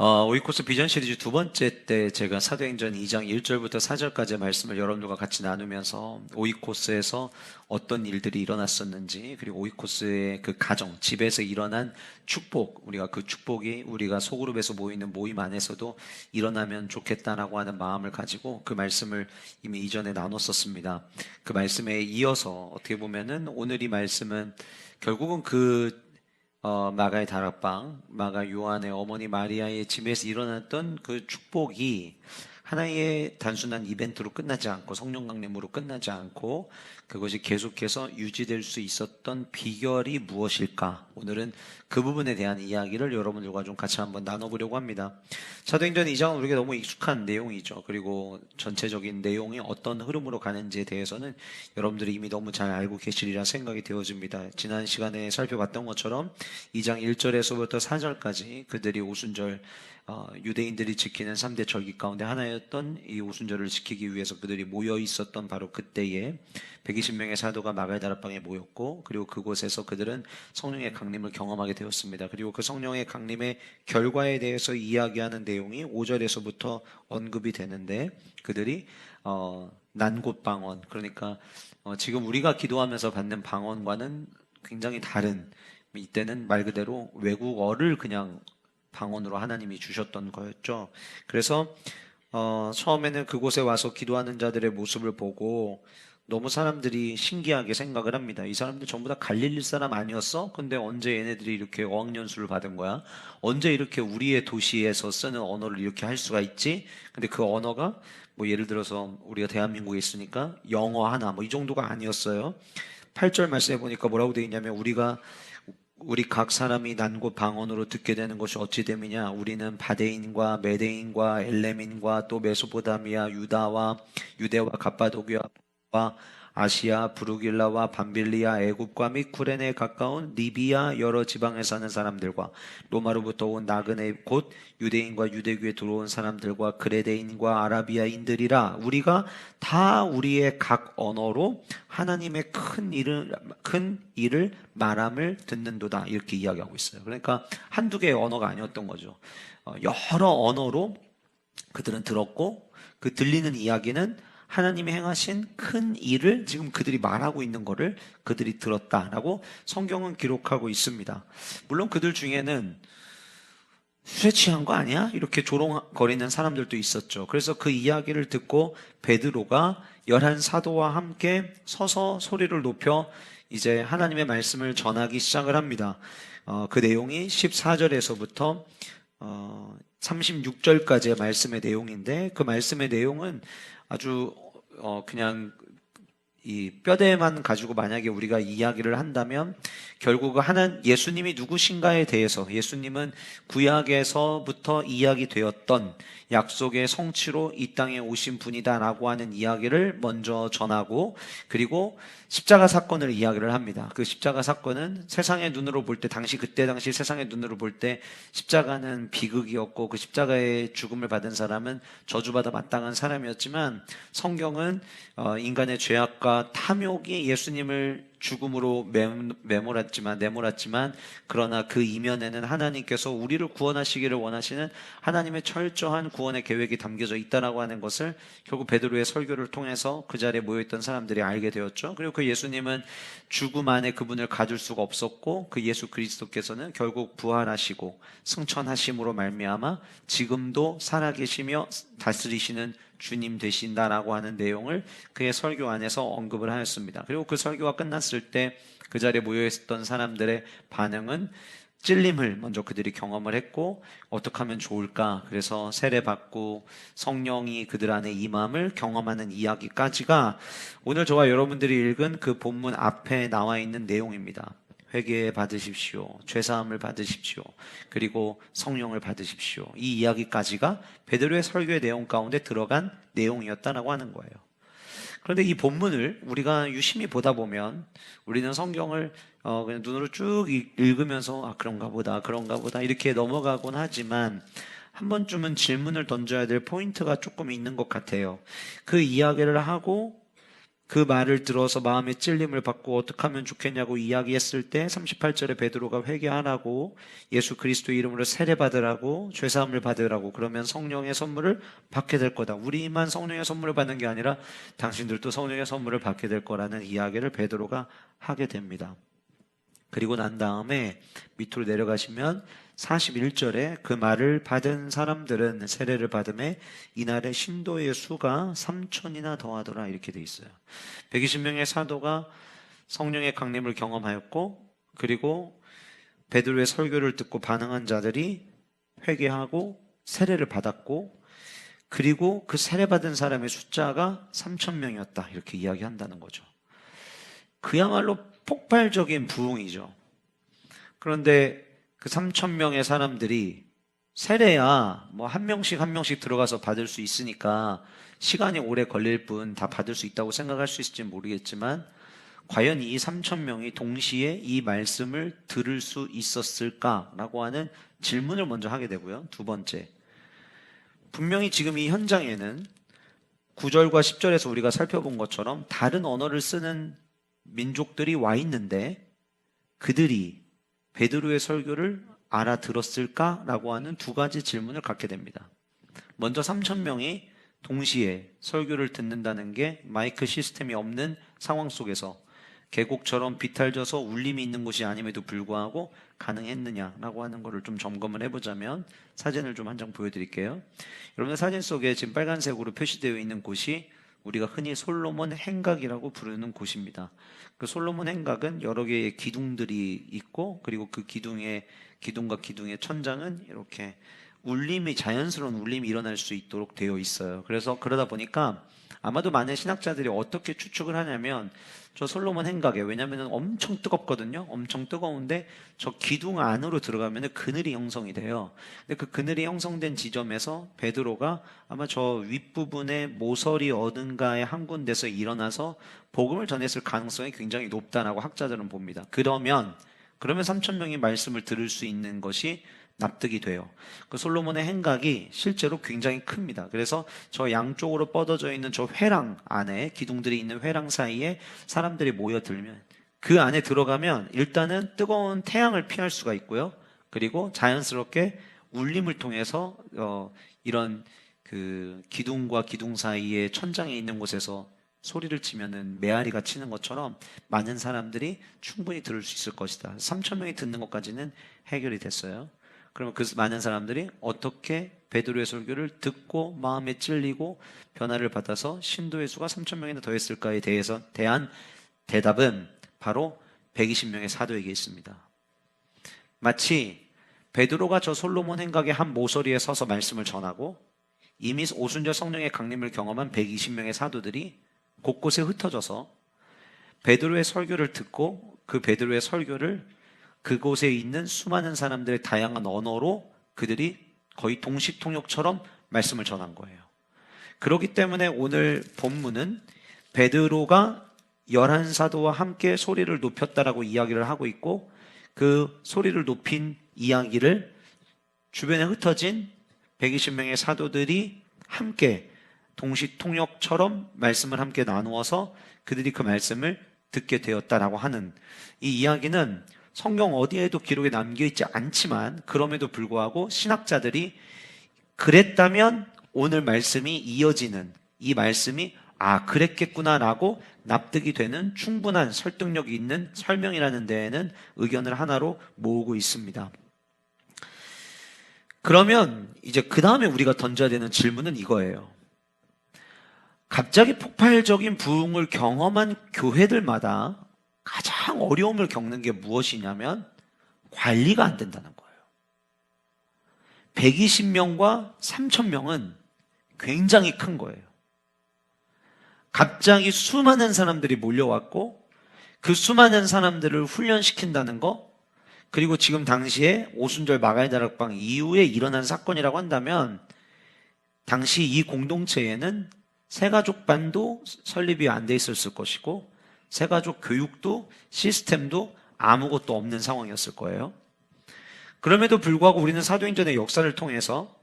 오이코스 비전 시리즈 두 번째 때 제가 사도행전 2장 1절부터 4절까지의 말씀을 여러분들과 같이 나누면서 오이코스에서 어떤 일들이 일어났었는지, 그리고 오이코스의 그 가정, 집에서 일어난 축복, 우리가 그 축복이 우리가 소그룹에서 모이는 모임 안에서도 일어나면 좋겠다라고 하는 마음을 가지고 그 말씀을 이미 이전에 나눴었습니다. 그 말씀에 이어서 어떻게 보면은 오늘 이 말씀은 결국은 마가의 다락방, 마가 요한의 어머니 마리아의 집에서 일어났던 그 축복이 하나의 단순한 이벤트로 끝나지 않고 성령 강림으로 끝나지 않고 그것이 계속해서 유지될 수 있었던 비결이 무엇일까? 오늘은 그 부분에 대한 이야기를 여러분들과 좀 같이 한번 나눠보려고 합니다. 사도행전 2장은 우리에게 너무 익숙한 내용이죠. 그리고 전체적인 내용이 어떤 흐름으로 가는지에 대해서는 여러분들이 이미 너무 잘 알고 계시리라 생각이 되어집니다. 지난 시간에 살펴봤던 것처럼 2장 1절에서부터 4절까지 그들이 오순절, 유대인들이 지키는 3대 절기 가운데 하나였던 이 오순절을 지키기 위해서 그들이 모여 있었던 바로 그때에 120명의 사도가 마가의 다락방에 모였고, 그리고 그곳에서 그들은 성령의 강림을 경험하게 되었습니다. 그리고 그 성령의 강림의 결과에 대해서 이야기하는 내용이 5절에서부터 언급이 되는데, 그들이 난곳방언, 그러니까 지금 우리가 기도하면서 받는 방언과는 굉장히 다른, 이때는 말 그대로 외국어를 그냥 방언으로 하나님이 주셨던 거였죠. 그래서 처음에는 그곳에 와서 기도하는 자들의 모습을 보고 너무 사람들이 신기하게 생각을 합니다. 이 사람들 전부 다 갈릴리 사람 아니었어? 근데 언제 얘네들이 이렇게 어학연수를 받은 거야? 언제 이렇게 우리의 도시에서 쓰는 언어를 이렇게 할 수가 있지? 근데 그 언어가 뭐 예를 들어서 우리가 대한민국에 있으니까 영어 하나 뭐 이 정도가 아니었어요. 8절 말씀해 보니까 뭐라고 되어 있냐면 우리 각 사람이 난곳 방언으로 듣게 되는 것이 어찌 됨이냐? 우리는 바데인과 메데인과 엘레민과 또 메소포타미아, 유대와 갑바도기와 아시아, 부르길라와 밤빌리아, 애굽과 및 쿠레네에 가까운 리비아 여러 지방에 사는 사람들과 로마로부터 온 나그네 곧 유대인과 유대교에 들어온 사람들과 그레데인과 아라비아인들이라 우리가 다 우리의 각 언어로 하나님의 큰 일을 말함을 듣는도다, 이렇게 이야기하고 있어요. 그러니까 한두 개의 언어가 아니었던 거죠. 여러 언어로 그들은 들었고, 그 들리는 이야기는 하나님이 행하신 큰 일을 지금 그들이 말하고 있는 거를 그들이 들었다라고 성경은 기록하고 있습니다. 물론 그들 중에는 술에 취한 거 아니야? 이렇게 조롱거리는 사람들도 있었죠. 그래서 그 이야기를 듣고 베드로가 11사도와 함께 서서 소리를 높여 이제 하나님의 말씀을 전하기 시작을 합니다. 그 내용이 14절에서부터 36절까지의 말씀의 내용인데, 그 말씀의 내용은 아주 그냥 이 뼈대만 가지고 만약에 우리가 이야기를 한다면 결국 예수님이 누구신가에 대해서, 예수님은 구약에서부터 이야기되었던 약속의 성취로 이 땅에 오신 분이다라고 하는 이야기를 먼저 전하고, 그리고 십자가 사건을 이야기를 합니다. 그 십자가 사건은 세상의 눈으로 볼 때, 그때 당시 세상의 눈으로 볼 때 십자가는 비극이었고, 그 십자가의 죽음을 받은 사람은 저주받아 마땅한 사람이었지만, 성경은 인간의 죄악과 탐욕이 예수님을 죽음으로 내몰았지만 그러나 그 이면에는 하나님께서 우리를 구원하시기를 원하시는 하나님의 철저한 구원의 계획이 담겨져 있다라고 하는 것을 결국 베드로의 설교를 통해서 그 자리에 모여있던 사람들이 알게 되었죠. 그리고 그 예수님은 죽음 안에 그분을 가둘 수가 없었고, 그 예수 그리스도께서는 결국 부활하시고 승천하심으로 말미암아 지금도 살아계시며 다스리시는 주님 되신다라고 하는 내용을 그의 설교 안에서 언급을 하였습니다. 그리고 그 설교가 끝났을 때 그 자리에 모여있었던 사람들의 반응은 찔림을 먼저 그들이 경험을 했고, 어떻게 하면 좋을까? 그래서 세례받고 성령이 그들 안에 임함을 경험하는 이야기까지가 오늘 저와 여러분들이 읽은 그 본문 앞에 나와 있는 내용입니다. 회개 받으십시오. 죄사함을 받으십시오. 그리고 성령을 받으십시오. 이 이야기까지가 베드로의 설교의 내용 가운데 들어간 내용이었다라고 하는 거예요. 그런데 이 본문을 우리가 유심히 보다 보면 우리는 성경을 그냥 눈으로 쭉 읽으면서 그런가 보다 이렇게 넘어가곤 하지만 한 번쯤은 질문을 던져야 될 포인트가 조금 있는 것 같아요. 그 이야기를 하고 그 말을 들어서 마음의 찔림을 받고 어떻게 하면 좋겠냐고 이야기했을 때 38절에 베드로가 회개하라고, 예수 그리스도 이름으로 세례받으라고, 죄사함을 받으라고, 그러면 성령의 선물을 받게 될 거다. 우리만 성령의 선물을 받는 게 아니라 당신들도 성령의 선물을 받게 될 거라는 이야기를 베드로가 하게 됩니다. 그리고 난 다음에 밑으로 내려가시면 41절에 그 말을 받은 사람들은 세례를 받음에 이날의 신도의 수가 3,000이나 더하더라, 이렇게 돼 있어요. 120명의 사도가 성령의 강림을 경험하였고, 그리고 베드로의 설교를 듣고 반응한 자들이 회개하고 세례를 받았고, 그리고 그 세례받은 사람의 숫자가 3,000명이었다, 이렇게 이야기한다는 거죠. 그야말로 폭발적인 부흥이죠. 그런데 그 3,000명의 사람들이 세례야 뭐 한 명씩 한 명씩 들어가서 받을 수 있으니까 시간이 오래 걸릴 뿐 다 받을 수 있다고 생각할 수 있을지 모르겠지만, 과연 이 3,000명이 동시에 이 말씀을 들을 수 있었을까라고 하는 질문을 먼저 하게 되고요. 두 번째, 분명히 지금 이 현장에는 9절과 10절에서 우리가 살펴본 것처럼 다른 언어를 쓰는 민족들이 와 있는데 그들이 베드로의 설교를 알아들었을까라고 하는 두 가지 질문을 갖게 됩니다. 먼저 3,000명이 동시에 설교를 듣는다는 게 마이크 시스템이 없는 상황 속에서 계곡처럼 비탈져서 울림이 있는 곳이 아님에도 불구하고 가능했느냐라고 하는 것을 좀 점검을 해보자면, 사진을 좀 한 장 보여드릴게요. 여러분들 사진 속에 지금 빨간색으로 표시되어 있는 곳이 우리가 흔히 솔로몬 행각이라고 부르는 곳입니다. 그 솔로몬 행각은 여러 개의 기둥들이 있고, 그리고 그 기둥과 기둥의 천장은 이렇게 울림이, 자연스러운 울림이 일어날 수 있도록 되어 있어요. 그래서 그러다 보니까 아마도 많은 신학자들이 어떻게 추측을 하냐면, 저 솔로몬 행각에, 왜냐하면 엄청 뜨겁거든요. 엄청 뜨거운데 저 기둥 안으로 들어가면 그늘이 형성이 돼요. 근데 그 그늘이 형성된 지점에서 베드로가 아마 저 윗부분에 모서리 어딘가의 한 군데서 일어나서 복음을 전했을 가능성이 굉장히 높다라고 학자들은 봅니다. 그러면 3,000명이 말씀을 들을 수 있는 것이 납득이 돼요. 그 솔로몬의 행각이 실제로 굉장히 큽니다. 그래서 저 양쪽으로 뻗어져 있는 저 회랑 안에, 기둥들이 있는 회랑 사이에 사람들이 모여들면, 그 안에 들어가면 일단은 뜨거운 태양을 피할 수가 있고요. 그리고 자연스럽게 울림을 통해서 이런 그 기둥과 기둥 사이에 천장에 있는 곳에서 소리를 치면은 메아리가 치는 것처럼 많은 사람들이 충분히 들을 수 있을 것이다. 3,000명이 듣는 것까지는 해결이 됐어요. 그러면 그 많은 사람들이 어떻게 베드로의 설교를 듣고 마음에 찔리고 변화를 받아서 신도의 수가 3,000명이나 더했을까에 대한 대답은 바로 120명의 사도에게 있습니다. 마치 베드로가 저 솔로몬 행각의 한 모서리에 서서 말씀을 전하고 이미 오순절 성령의 강림을 경험한 120명의 사도들이 곳곳에 흩어져서 베드로의 설교를 듣고 그 베드로의 설교를 그곳에 있는 수많은 사람들의 다양한 언어로 그들이 거의 동시통역처럼 말씀을 전한 거예요. 그렇기 때문에 오늘 본문은 베드로가 11사도와 함께 소리를 높였다라고 이야기를 하고 있고, 그 소리를 높인 이야기를 주변에 흩어진 120명의 사도들이 함께 동시통역처럼 말씀을 함께 나누어서 그들이 그 말씀을 듣게 되었다라고 하는 이 이야기는 성경 어디에도 기록에 남겨있지 않지만, 그럼에도 불구하고 신학자들이 그랬다면 오늘 말씀이 이어지는 이 말씀이 그랬겠구나라고 납득이 되는 충분한 설득력이 있는 설명이라는 데에는 의견을 하나로 모으고 있습니다. 그러면 이제 그 다음에 우리가 던져야 되는 질문은 이거예요. 갑자기 폭발적인 부흥을 경험한 교회들마다 가장 어려움을 겪는 게 무엇이냐면 관리가 안 된다는 거예요. 120명과 3,000명은 굉장히 큰 거예요. 갑자기 수많은 사람들이 몰려왔고 그 수많은 사람들을 훈련시킨다는 거, 그리고 지금 당시에 오순절 마가의 다락방 이후에 일어난 사건이라고 한다면 당시 이 공동체에는 새가족반도 설립이 안 돼 있었을 것이고 새가족 교육도 시스템도 아무것도 없는 상황이었을 거예요. 그럼에도 불구하고 우리는 사도행전의 역사를 통해서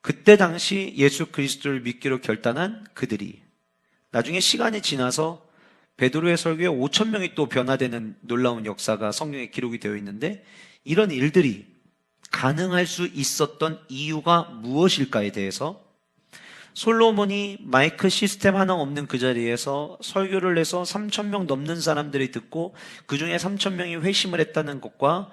그때 당시 예수 그리스도를 믿기로 결단한 그들이 나중에 시간이 지나서 베드로의 설교에 5천 명이 또 변화되는 놀라운 역사가 성경에 기록이 되어 있는데, 이런 일들이 가능할 수 있었던 이유가 무엇일까에 대해서 솔로몬이 마이크 시스템 하나 없는 그 자리에서 설교를 해서 3천 명 넘는 사람들이 듣고 그 중에 3천 명이 회심을 했다는 것과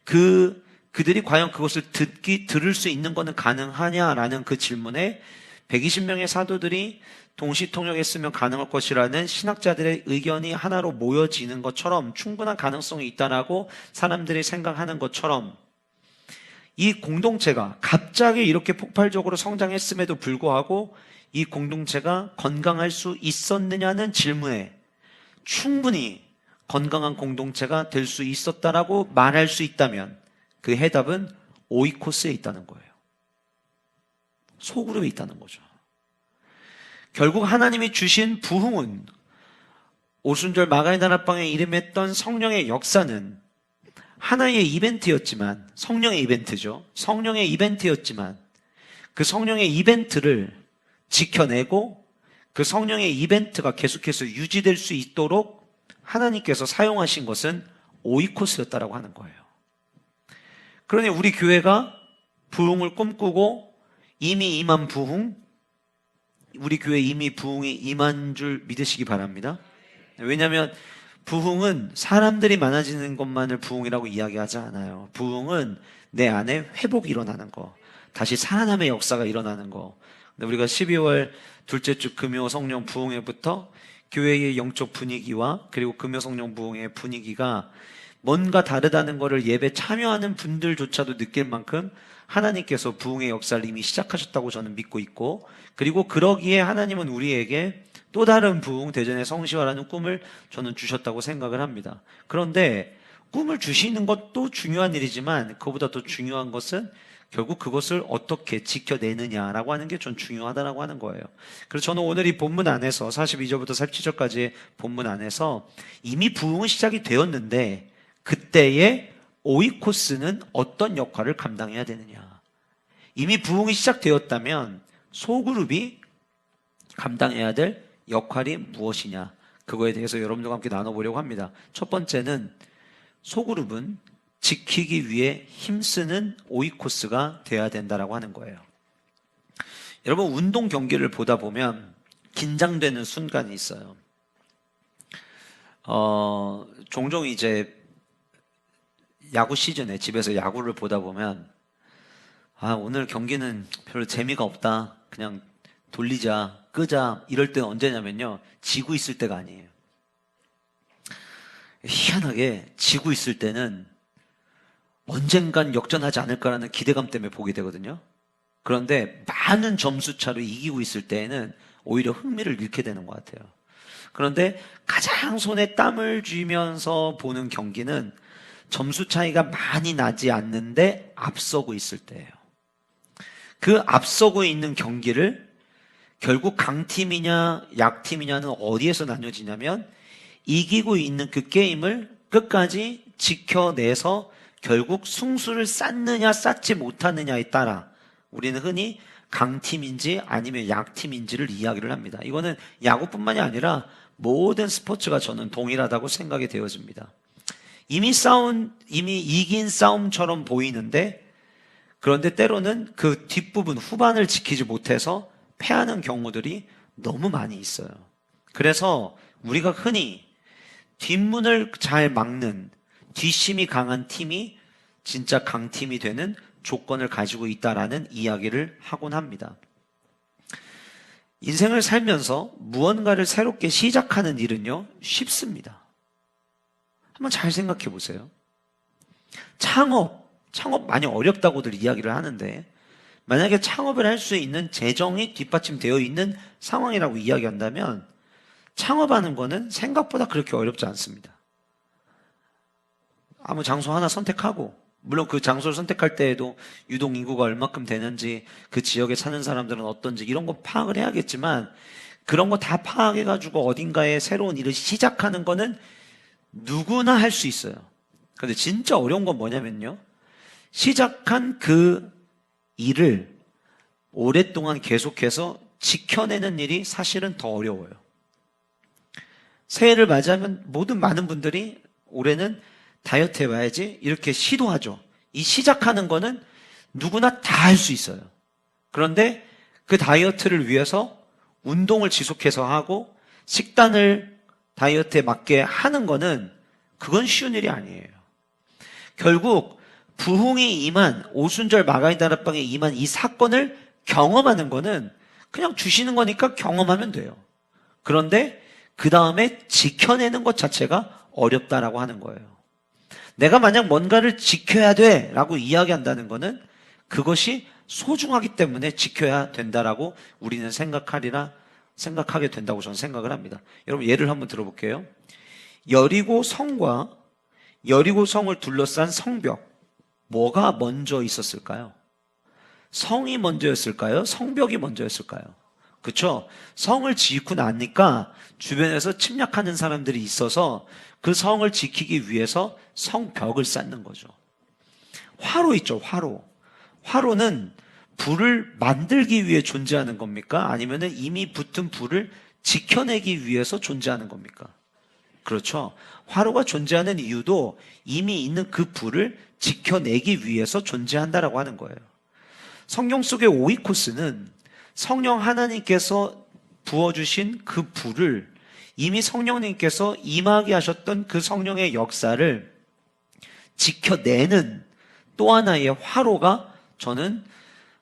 그들이 과연 그것을 들을 수 있는 것은 가능하냐라는 그 질문에 120명의 사도들이 동시통역했으면 가능할 것이라는 신학자들의 의견이 하나로 모여지는 것처럼 충분한 가능성이 있다라고 사람들이 생각하는 것처럼, 이 공동체가 갑자기 이렇게 폭발적으로 성장했음에도 불구하고 이 공동체가 건강할 수 있었느냐는 질문에 충분히 건강한 공동체가 될 수 있었다라고 말할 수 있다면 그 해답은 오이코스에 있다는 거예요. 소그룹에 있다는 거죠. 결국 하나님이 주신 부흥은, 오순절 마가의 다락방에 이름했던 성령의 역사는 하나의 이벤트였지만, 성령의 이벤트죠. 성령의 이벤트였지만 그 성령의 이벤트를 지켜내고 그 성령의 이벤트가 계속해서 유지될 수 있도록 하나님께서 사용하신 것은 오이코스였다라고 하는 거예요. 그러니 우리 교회가 부흥을 꿈꾸고 이미 임한 부흥, 우리 교회 이미 부흥이 임한 줄 믿으시기 바랍니다. 왜냐하면 부흥은 사람들이 많아지는 것만을 부흥이라고 이야기하지 않아요. 부흥은 내 안에 회복이 일어나는 거, 다시 살아남의 역사가 일어나는 거. 근데 우리가 12월 둘째 주 금요 성령 부흥회부터 교회의 영적 분위기와 그리고 금요 성령 부흥의 분위기가 뭔가 다르다는 것을 예배 참여하는 분들조차도 느낄 만큼 하나님께서 부흥의 역사를 이미 시작하셨다고 저는 믿고 있고, 그리고 그러기에 하나님은 우리에게 또 다른 부흥, 대전의 성시화라는 꿈을 저는 주셨다고 생각을 합니다. 그런데 꿈을 주시는 것도 중요한 일이지만 그것보다 더 중요한 것은 결국 그것을 어떻게 지켜내느냐라고 하는 게 전 중요하다라고 하는 거예요. 그래서 저는 오늘 이 본문 안에서 42절부터 47절까지의 본문 안에서 이미 부흥은 시작이 되었는데 그때의 오이코스는 어떤 역할을 감당해야 되느냐. 이미 부흥이 시작되었다면 소그룹이 감당해야 될 역할이 무엇이냐, 그거에 대해서 여러분들과 함께 나눠보려고 합니다. 첫 번째는 소그룹은 지키기 위해 힘쓰는 오이코스가 돼야 된다라고 하는 거예요. 여러분, 운동 경기를 보다 보면 긴장되는 순간이 있어요. 종종 이제 야구 시즌에 집에서 야구를 보다 보면 오늘 경기는 별로 재미가 없다, 그냥 돌리자, 끄자, 이럴 때는 언제냐면요, 지고 있을 때가 아니에요. 희한하게 지고 있을 때는 언젠간 역전하지 않을까라는 기대감 때문에 보게 되거든요. 그런데 많은 점수 차로 이기고 있을 때에는 오히려 흥미를 잃게 되는 것 같아요. 그런데 가장 손에 땀을 쥐면서 보는 경기는 점수 차이가 많이 나지 않는데 앞서고 있을 때예요. 그 앞서고 있는 경기를 결국 강팀이냐 약팀이냐는 어디에서 나뉘어지냐면, 이기고 있는 그 게임을 끝까지 지켜내서 결국 승수를 쌓느냐 쌓지 못하느냐에 따라 우리는 흔히 강팀인지 아니면 약팀인지를 이야기를 합니다. 이거는 야구뿐만이 아니라 모든 스포츠가 저는 동일하다고 생각이 되어집니다. 이미 이긴 싸움처럼 보이는데, 그런데 때로는 그 뒷부분 후반을 지키지 못해서 패하는 경우들이 너무 많이 있어요. 그래서 우리가 흔히 뒷문을 잘 막는 뒷심이 강한 팀이 진짜 강팀이 되는 조건을 가지고 있다라는 이야기를 하곤 합니다. 인생을 살면서 무언가를 새롭게 시작하는 일은요, 쉽습니다. 한번 잘 생각해 보세요. 창업 많이 어렵다고들 이야기를 하는데, 만약에 창업을 할 수 있는 재정이 뒷받침되어 있는 상황이라고 이야기한다면 창업하는 거는 생각보다 그렇게 어렵지 않습니다. 아무 장소 하나 선택하고, 물론 그 장소를 선택할 때에도 유동 인구가 얼마큼 되는지, 그 지역에 사는 사람들은 어떤지 이런 거 파악을 해야겠지만, 그런 거 다 파악해가지고 어딘가에 새로운 일을 시작하는 거는 누구나 할 수 있어요. 그런데 진짜 어려운 건 뭐냐면요, 시작한 그 일을 오랫동안 계속해서 지켜내는 일이 사실은 더 어려워요. 새해를 맞이하면 모든 많은 분들이 올해는 다이어트 해봐야지 이렇게 시도하죠. 이 시작하는 거는 누구나 다 할 수 있어요. 그런데 그 다이어트를 위해서 운동을 지속해서 하고 식단을 다이어트에 맞게 하는 거는 그건 쉬운 일이 아니에요. 결국 부흥이 임한 오순절 마가니 다락방에 임한 이 사건을 경험하는 거는 그냥 주시는 거니까 경험하면 돼요. 그런데 그 다음에 지켜내는 것 자체가 어렵다라고 하는 거예요. 내가 만약 뭔가를 지켜야 돼 라고 이야기한다는 거는 그것이 소중하기 때문에 지켜야 된다라고 우리는 생각하게 된다고 저는 생각을 합니다. 여러분 예를 한번 들어볼게요. 여리고 성과 여리고 성을 둘러싼 성벽, 뭐가 먼저 있었을까요? 성이 먼저였을까요? 성벽이 먼저였을까요? 그렇죠? 성을 짓고 나니까 주변에서 침략하는 사람들이 있어서 그 성을 지키기 위해서 성벽을 쌓는 거죠. 화로 있죠, 화로. 화로는 불을 만들기 위해 존재하는 겁니까? 아니면 이미 붙은 불을 지켜내기 위해서 존재하는 겁니까? 그렇죠. 화로가 존재하는 이유도 이미 있는 그 불을 지켜내기 위해서 존재한다라고 하는 거예요. 성경 속의 오이코스는 성령 하나님께서 부어주신 그 불을 이미 성령님께서 임하게 하셨던 그 성령의 역사를 지켜내는 또 하나의 화로가 저는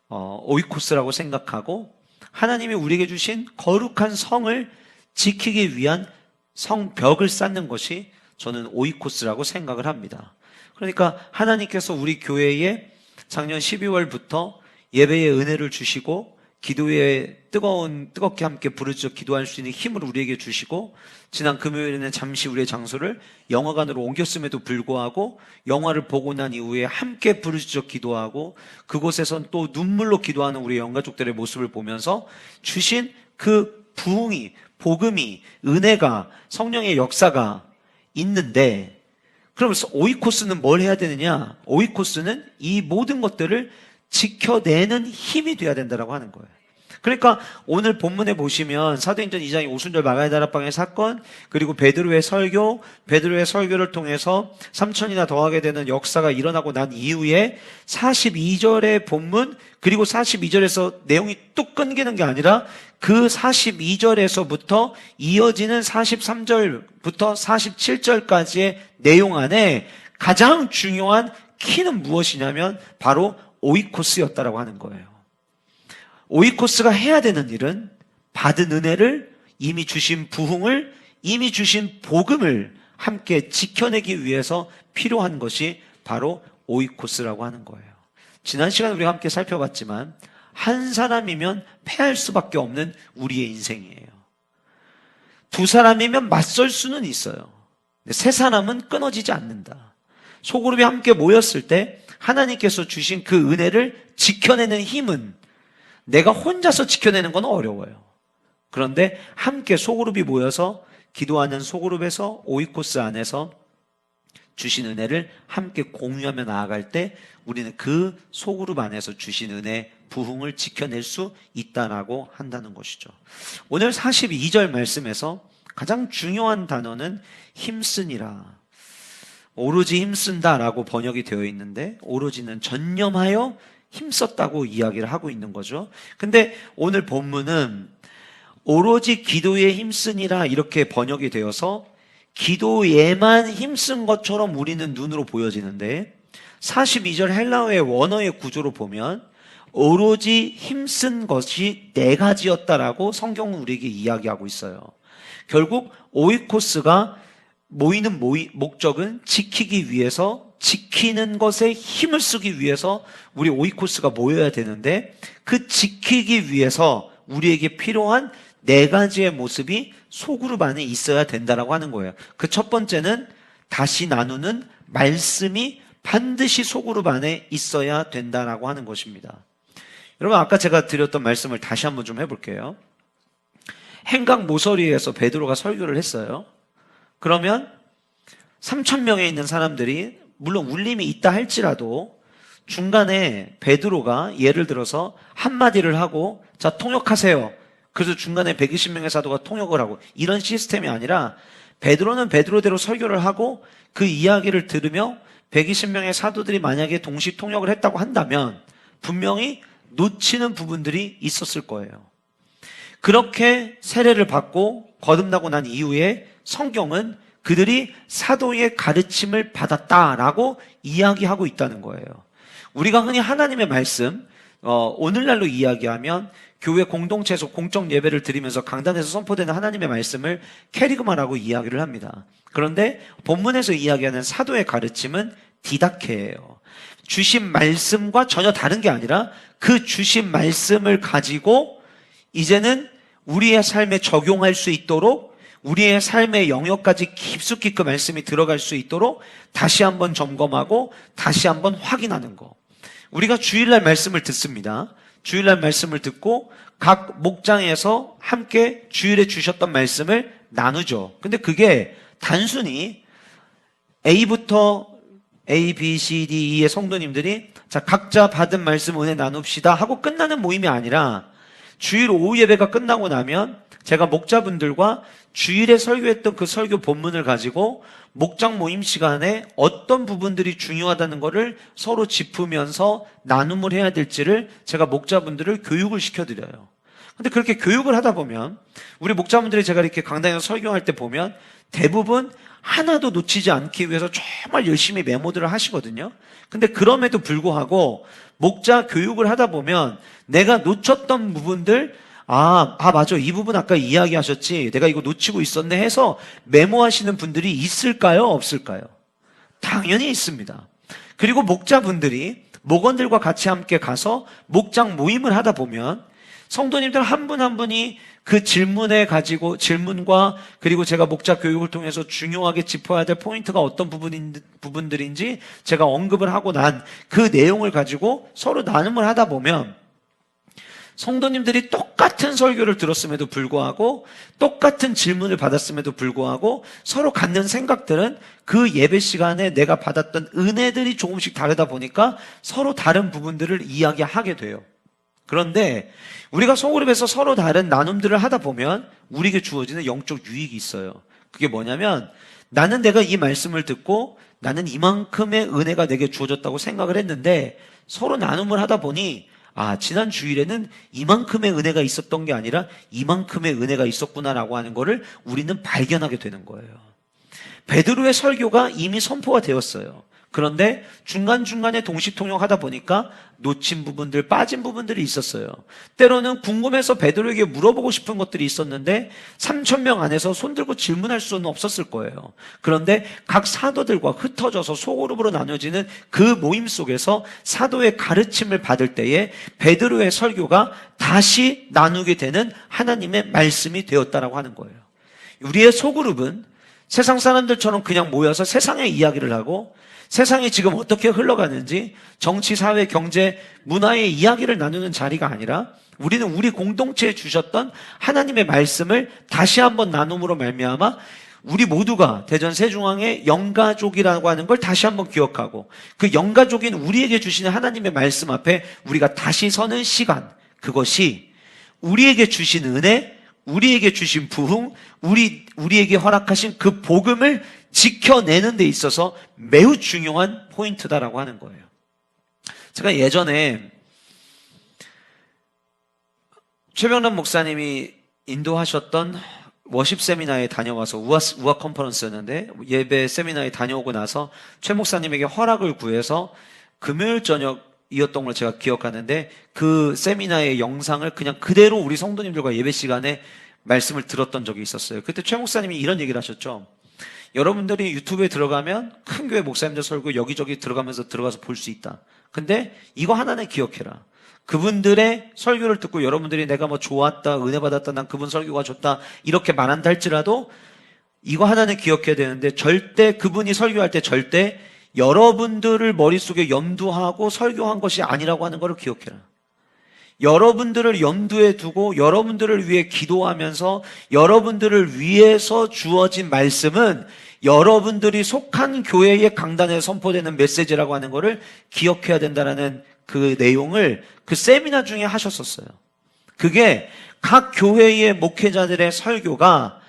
오이코스라고 생각하고, 하나님이 우리에게 주신 거룩한 성을 지키기 위한 성벽을 쌓는 것이 저는 오이코스라고 생각을 합니다. 그러니까 하나님께서 우리 교회에 작년 12월부터 예배의 은혜를 주시고 기도에 뜨겁게 함께 부르짖어 기도할 수 있는 힘을 우리에게 주시고, 지난 금요일에는 잠시 우리의 장소를 영화관으로 옮겼음에도 불구하고 영화를 보고 난 이후에 함께 부르짖어 기도하고 그곳에선 또 눈물로 기도하는 우리 영가족들의 모습을 보면서 주신 그 부흥이, 복음이, 은혜가, 성령의 역사가 있는데, 그러면서 오이코스는 뭘 해야 되느냐? 오이코스는 이 모든 것들을 지켜내는 힘이 돼야 된다고 하는 거예요. 그러니까 오늘 본문에 보시면 사도행전 2장의 오순절 마가니 다락방의 사건, 그리고 베드로의 설교를 통해서 3천이나 더하게 되는 역사가 일어나고 난 이후에 42절의 본문, 그리고 42절에서 내용이 뚝 끊기는 게 아니라 그 42절에서부터 이어지는 43절부터 47절까지의 내용 안에 가장 중요한 키는 무엇이냐면 바로 오이코스였다라고 하는 거예요. 오이코스가 해야 되는 일은 받은 은혜를, 이미 주신 부흥을, 이미 주신 복음을 함께 지켜내기 위해서 필요한 것이 바로 오이코스라고 하는 거예요. 지난 시간에 우리가 함께 살펴봤지만 한 사람이면 패할 수밖에 없는 우리의 인생이에요. 두 사람이면 맞설 수는 있어요. 세 사람은 끊어지지 않는다. 소그룹이 함께 모였을 때 하나님께서 주신 그 은혜를 지켜내는 힘은 내가 혼자서 지켜내는 건 어려워요. 그런데 함께 소그룹이 모여서 기도하는 소그룹에서 오이코스 안에서 주신 은혜를 함께 공유하며 나아갈 때 우리는 그 소그룹 안에서 주신 은혜, 부흥을 지켜낼 수 있다라고 한다는 것이죠. 오늘 42절 말씀에서 가장 중요한 단어는 힘쓰니라. 오로지 힘쓴다라고 번역이 되어 있는데 오로지는 전념하여 힘썼다고 이야기를 하고 있는 거죠. 근데 오늘 본문은 오로지 기도에 힘쓰니라 이렇게 번역이 되어서 기도에만 힘쓴 것처럼 우리는 눈으로 보여지는데 42절 헬라어의 원어의 구조로 보면 오로지 힘쓴 것이 네 가지였다라고 성경은 우리에게 이야기하고 있어요. 결국 오이코스가 모이는 목적은 지키기 위해서, 지키는 것에 힘을 쓰기 위해서 우리 오이코스가 모여야 되는데, 그 지키기 위해서 우리에게 필요한 네 가지의 모습이 소그룹 안에 있어야 된다라고 하는 거예요. 그 첫 번째는 다시 나누는 말씀이 반드시 소그룹 안에 있어야 된다라고 하는 것입니다. 여러분, 아까 제가 드렸던 말씀을 다시 한번 좀 해볼게요. 행각 모서리에서 베드로가 설교를 했어요. 그러면 3,000명에 있는 사람들이 물론 울림이 있다 할지라도 중간에 베드로가 예를 들어서 한마디를 하고 자 통역하세요. 그래서 중간에 120명의 사도가 통역을 하고 이런 시스템이 아니라 베드로는 베드로대로 설교를 하고 그 이야기를 들으며 120명의 사도들이 만약에 동시 통역을 했다고 한다면 분명히 놓치는 부분들이 있었을 거예요. 그렇게 세례를 받고 거듭나고 난 이후에 성경은 그들이 사도의 가르침을 받았다라고 이야기하고 있다는 거예요. 우리가 흔히 하나님의 말씀, 오늘날로 이야기하면 교회 공동체에서 공적 예배를 드리면서 강단에서 선포되는 하나님의 말씀을 캐리그마라고 이야기를 합니다. 그런데 본문에서 이야기하는 사도의 가르침은 디다케예요. 주신 말씀과 전혀 다른 게 아니라 그 주신 말씀을 가지고 이제는 우리의 삶에 적용할 수 있도록 우리의 삶의 영역까지 깊숙이 그 말씀이 들어갈 수 있도록 다시 한번 점검하고 다시 한번 확인하는 거. 우리가 주일날 말씀을 듣습니다. 주일날 말씀을 듣고 각 목장에서 함께 주일에 주셨던 말씀을 나누죠. 근데 그게 단순히 A부터 A, B, C, D, E의 성도님들이 자 각자 받은 말씀 은혜 나눕시다 하고 끝나는 모임이 아니라 주일 오후 예배가 끝나고 나면 제가 목자분들과 주일에 설교했던 그 설교 본문을 가지고 목장 모임 시간에 어떤 부분들이 중요하다는 것을 서로 짚으면서 나눔을 해야 될지를 제가 목자분들을 교육을 시켜드려요. 근데 그렇게 교육을 하다 보면 우리 목자분들이 제가 이렇게 강단에서 설교할 때 보면 대부분 하나도 놓치지 않기 위해서 정말 열심히 메모들을 하시거든요. 근데 그럼에도 불구하고 목자 교육을 하다 보면 내가 놓쳤던 부분들 맞아. 이 부분 아까 이야기하셨지. 내가 이거 놓치고 있었네 해서 메모하시는 분들이 있을까요? 없을까요? 당연히 있습니다. 그리고 목자분들이 목원들과 같이 함께 가서 목장 모임을 하다 보면 성도님들 한 분 한 분이 그 질문과 그리고 제가 목자 교육을 통해서 중요하게 짚어야 될 포인트가 어떤 부분들인지 제가 언급을 하고 난 그 내용을 가지고 서로 나눔을 하다 보면 성도님들이 똑같은 설교를 들었음에도 불구하고 똑같은 질문을 받았음에도 불구하고 서로 갖는 생각들은 그 예배 시간에 내가 받았던 은혜들이 조금씩 다르다 보니까 서로 다른 부분들을 이야기하게 돼요. 그런데 우리가 소그룹에서 서로 다른 나눔들을 하다 보면 우리에게 주어지는 영적 유익이 있어요. 그게 뭐냐면 나는 내가 이 말씀을 듣고 나는 이만큼의 은혜가 내게 주어졌다고 생각을 했는데 서로 나눔을 하다 보니 지난 주일에는 이만큼의 은혜가 있었던 게 아니라 이만큼의 은혜가 있었구나라고 하는 거를 우리는 발견하게 되는 거예요. 베드로의 설교가 이미 선포가 되었어요. 그런데 중간중간에 동시 통역하다 보니까 놓친 부분들, 빠진 부분들이 있었어요. 때로는 궁금해서 베드로에게 물어보고 싶은 것들이 있었는데 3,000명 안에서 손들고 질문할 수는 없었을 거예요. 그런데 각 사도들과 흩어져서 소그룹으로 나눠지는 그 모임 속에서 사도의 가르침을 받을 때에 베드로의 설교가 다시 나누게 되는 하나님의 말씀이 되었다라고 하는 거예요. 우리의 소그룹은 세상 사람들처럼 그냥 모여서 세상의 이야기를 하고 세상이 지금 어떻게 흘러가는지 정치, 사회, 경제, 문화의 이야기를 나누는 자리가 아니라 우리는 우리 공동체에 주셨던 하나님의 말씀을 다시 한번 나눔으로 말미암아 우리 모두가 대전 세중앙의 영가족이라고 하는 걸 다시 한번 기억하고 그 영가족인 우리에게 주시는 하나님의 말씀 앞에 우리가 다시 서는 시간, 그것이 우리에게 주신 은혜, 우리에게 주신 부흥, 우리에게 허락하신 그 복음을 지켜내는 데 있어서 매우 중요한 포인트다라고 하는 거예요. 제가 예전에 최병란 목사님이 인도하셨던 워십 세미나에 다녀와서 우아 컨퍼런스였는데 예배 세미나에 다녀오고 나서 최 목사님에게 허락을 구해서 금요일 저녁이었던 걸 제가 기억하는데 그 세미나의 영상을 그냥 그대로 우리 성도님들과 예배 시간에 말씀을 들었던 적이 있었어요. 그때 최 목사님이 이런 얘기를 하셨죠. 여러분들이 유튜브에 들어가면 큰 교회 목사님들 설교 여기저기 들어가서 볼 수 있다. 근데 이거 하나는 기억해라. 그분들의 설교를 듣고 여러분들이 내가 뭐 좋았다, 은혜 받았다, 난 그분 설교가 좋다 이렇게 말한다 할지라도 이거 하나는 기억해야 되는데 절대 그분이 설교할 때 절대 여러분들을 머릿속에 염두하고 설교한 것이 아니라고 하는 것을 기억해라. 여러분들을 염두에 두고 여러분들을 위해 기도하면서 여러분들을 위해서 주어진 말씀은 여러분들이 속한 교회의 강단에 선포되는 메시지라고 하는 것을 기억해야 된다는 그 내용을 그 세미나 중에 하셨었어요. 그게 각 교회의 목회자들의 설교가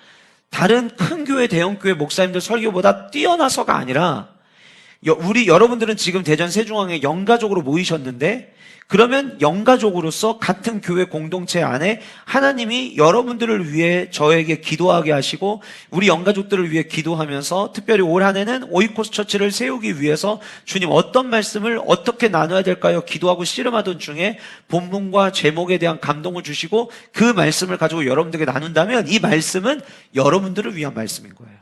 다른 큰 교회, 대형 교회 목사님들 설교보다 뛰어나서가 아니라 우리 여러분들은 지금 대전 세중앙에 영가족으로 모이셨는데 그러면 영가족으로서 같은 교회 공동체 안에 하나님이 여러분들을 위해 저에게 기도하게 하시고 우리 영가족들을 위해 기도하면서 특별히 올 한 해는 오이코스 처치를 세우기 위해서 주님 어떤 말씀을 어떻게 나눠야 될까요? 기도하고 씨름하던 중에 본문과 제목에 대한 감동을 주시고 그 말씀을 가지고 여러분들에게 나눈다면 이 말씀은 여러분들을 위한 말씀인 거예요.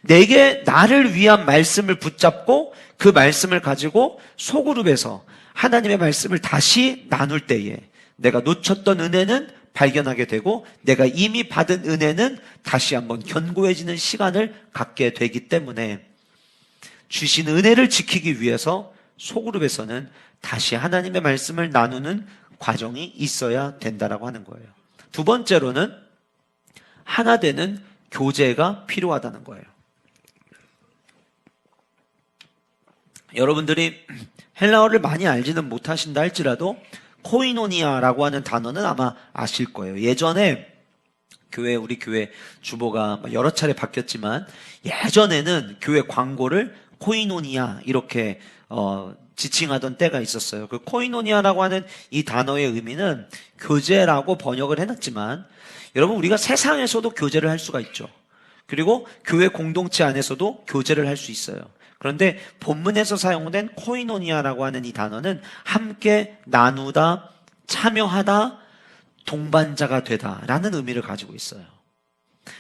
내게 나를 위한 말씀을 붙잡고 그 말씀을 가지고 소그룹에서 하나님의 말씀을 다시 나눌 때에 내가 놓쳤던 은혜는 발견하게 되고 내가 이미 받은 은혜는 다시 한번 견고해지는 시간을 갖게 되기 때문에 주신 은혜를 지키기 위해서 소그룹에서는 다시 하나님의 말씀을 나누는 과정이 있어야 된다라고 하는 거예요. 두 번째로는 하나 되는 교제가 필요하다는 거예요. 여러분들이 헬라어를 많이 알지는 못하신다 할지라도 코이노니아라고 하는 단어는 아마 아실 거예요. 예전에 우리 교회 주보가 여러 차례 바뀌었지만 예전에는 교회 광고를 코이노니아 이렇게 지칭하던 때가 있었어요. 그 코이노니아라고 하는 이 단어의 의미는 교제라고 번역을 해놨지만 여러분 우리가 세상에서도 교제를 할 수가 있죠. 그리고 교회 공동체 안에서도 교제를 할 수 있어요. 그런데 본문에서 사용된 코이노니아라고 하는 이 단어는 함께 나누다, 참여하다, 동반자가 되다라는 의미를 가지고 있어요.